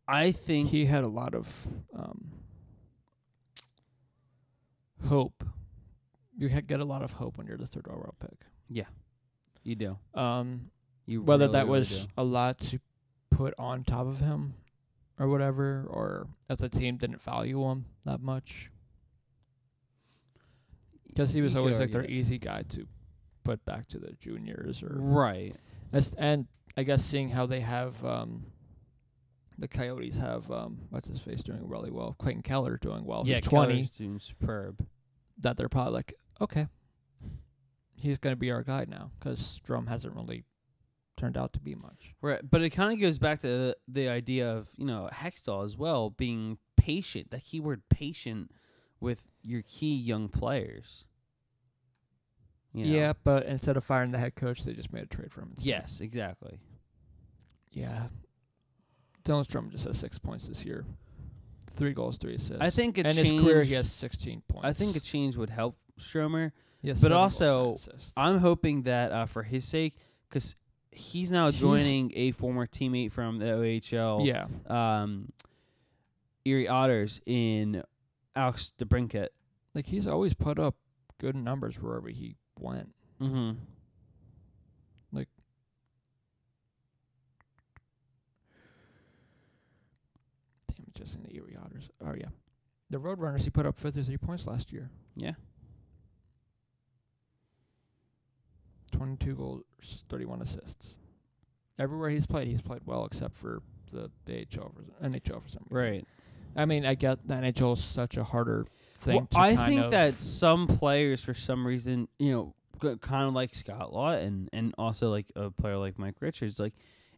I think he had a lot of hope. You get a lot of hope when you're the 3rd overall pick. Yeah, you do. Whether that was a lot to put on top of him or whatever, or if the team didn't value him that much. Because he was always like their easy guy to put back to the juniors. Right. And I guess seeing how they have the Coyotes have what's his face doing really well, Clayton Keller doing well. Yeah, he's 20. Keller's doing superb. That they're probably like, okay, he's going to be our guy now because Strome hasn't really turned out to be much. Right, but it kind of goes back to the idea of, Hextall as well, being patient, that keyword patient with your key young players. Yeah, but instead of firing the head coach, they just made a trade for him instead. Yes, exactly. Yeah. Dylan Strome just has 6 points this year. 3 goals, 3 assists. I think his career, he has 16 points. I think a change would help Stromer. Yes, But also, I'm hoping that for his sake, because he's now joining a former teammate from the OHL, Erie Otters, in Alex DeBrincat. Like, he's always put up good numbers wherever he went. Mm-hmm. Like, damn, just in the Erie Otters. Oh, yeah. The Roadrunners, he put up 53 points last year. Yeah. 22 goals, 31 assists. Everywhere he's played well, except for the NHL for some reason. Right. I mean, I get the NHL is such a harder thing to I think that some players, for some reason, kind of like Scott Law and also like a player like Mike Richards, like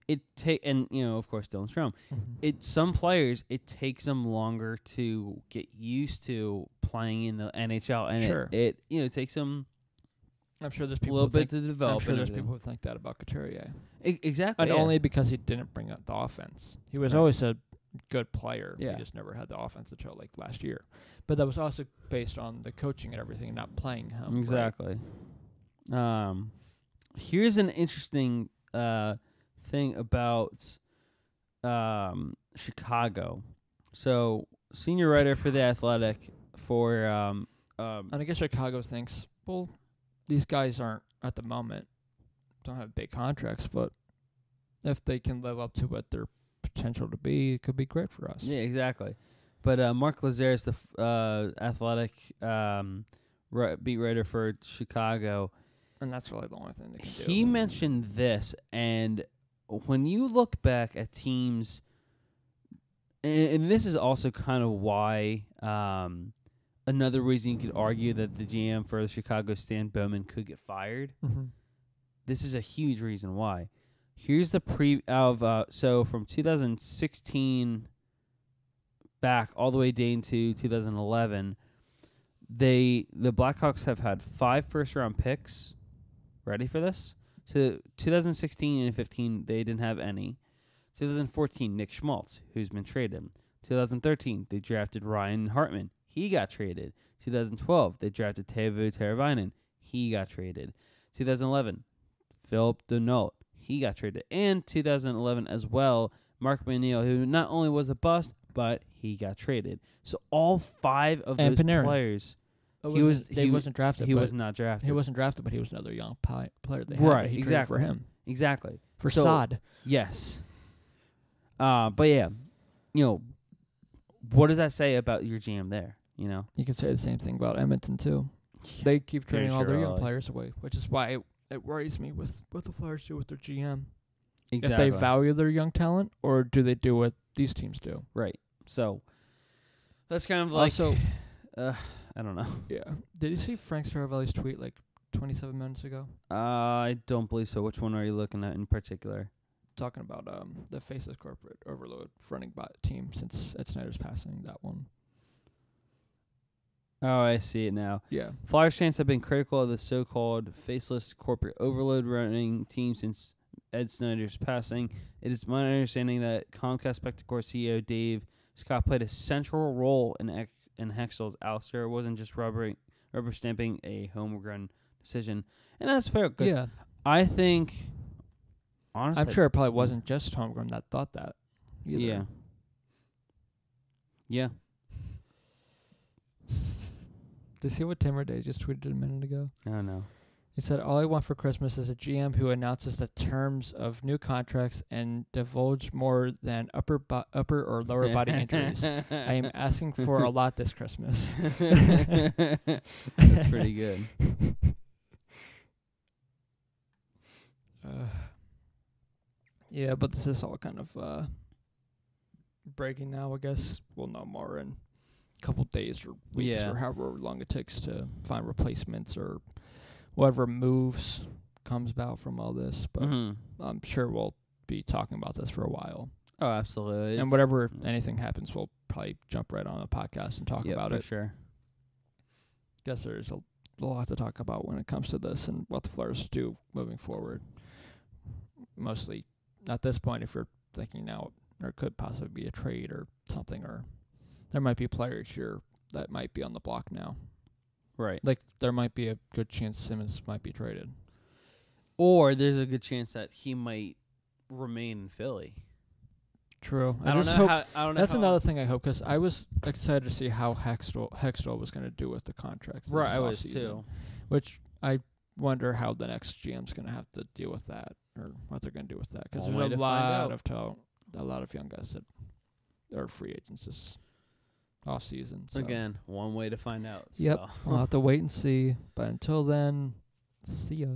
and of course Dylan Strome. Mm-hmm. Some players, it takes them longer to get used to playing in the NHL, and sure. it takes them. I'm sure there's people a little bit to develop. I'm sure there's people who think that about Couturier. Exactly, and only because he didn't bring up the offense. He was always a good player. Yeah. He just never had the offense until like last year. But that was also based on the coaching and everything, not playing him. Exactly. Right? Here's an interesting thing about Chicago. So, senior writer for The Athletic and I guess Chicago thinks, well, these guys aren't at the moment, don't have big contracts, but if they can live up to what their potential to be, it could be great for us. Yeah, exactly. But Mark Lazarus, the Athletic beat writer for Chicago, and that's really the only thing they can do. He mentioned this, and when you look back at teams, and this is also kind of why another reason you could argue that the GM for the Chicago, Stan Bowman, could get fired. Mm-hmm. This is a huge reason why. Here's the so from 2016 back all the way down to 2011, the Blackhawks have had 5 first-round picks. Ready for this? So 2016 and 15, they didn't have any. 2014, Nick Schmaltz, who's been traded. 2013, they drafted Ryan Hartman. He got traded. 2012, they drafted Teuvo Teravainen. He got traded. 2011, Philip Denault. He got traded. And 2011 as well, Mark McNeil, who not only was a bust, but he got traded. So all 5 of those players, he wasn't drafted. He was not drafted. He wasn't drafted, but he was another young player they had. Right, he exactly. For him. Exactly. For Saad. Yes. But yeah, what does that say about your GM there? You could say the same thing about Edmonton too. They keep trading all their young players away, which is why it worries me with what the Flyers do with their GM. Exactly. If they value their young talent, or do they do what these teams do? Right. So that's kind of like also, I don't know. Yeah. Did you see Frank Saravelli's tweet like 27 minutes ago? I don't believe so. Which one are you looking at in particular? Talking about the faceless corporate overload fronting bot team since Ed Snyder's passing, that one. Oh, I see it now. Yeah. Flyers fans have been critical of the so-called faceless corporate overload running team since Ed Snyder's passing. It is my understanding that Comcast Spectacor CEO Dave Scott played a central role in Hextall's ouster. It wasn't just rubber stamping a homegrown decision. And that's fair, because I think, honestly, I'm sure it probably wasn't just homegrown that thought that either. Yeah. Yeah. Did you see what Tim Day just tweeted a minute ago? Oh, no. He said, "All I want for Christmas is a GM who announces the terms of new contracts and divulge more than upper or lower body injuries. I am asking for a lot this Christmas." That's pretty good. Yeah, but this is all kind of breaking now. I guess we'll know more in a couple days or weeks or however long it takes to find replacements or whatever moves comes about from all this. But I'm sure we'll be talking about this for a while. Oh, absolutely. And whatever anything happens, we'll probably jump right on the podcast and talk about it. For sure. Guess there's a lot to talk about when it comes to this and what the Flyers do moving forward. Mostly at this point, if you're thinking now there could possibly be a trade or something, or there might be players here that might be on the block now. Right. Like, there might be a good chance Simmons might be traded. Or there's a good chance that he might remain in Philly. True. I don't know. That's another thing I hope, because I was excited to see how Hextall was going to do with the contract. Right, I was too. Which I wonder how the next GM's going to have to deal with that, or what they're going to do with that, because there's a lot of young guys that are free agents this off season. So. Again, one way to find out. Yep. So. We'll have to wait and see. But until then, see ya.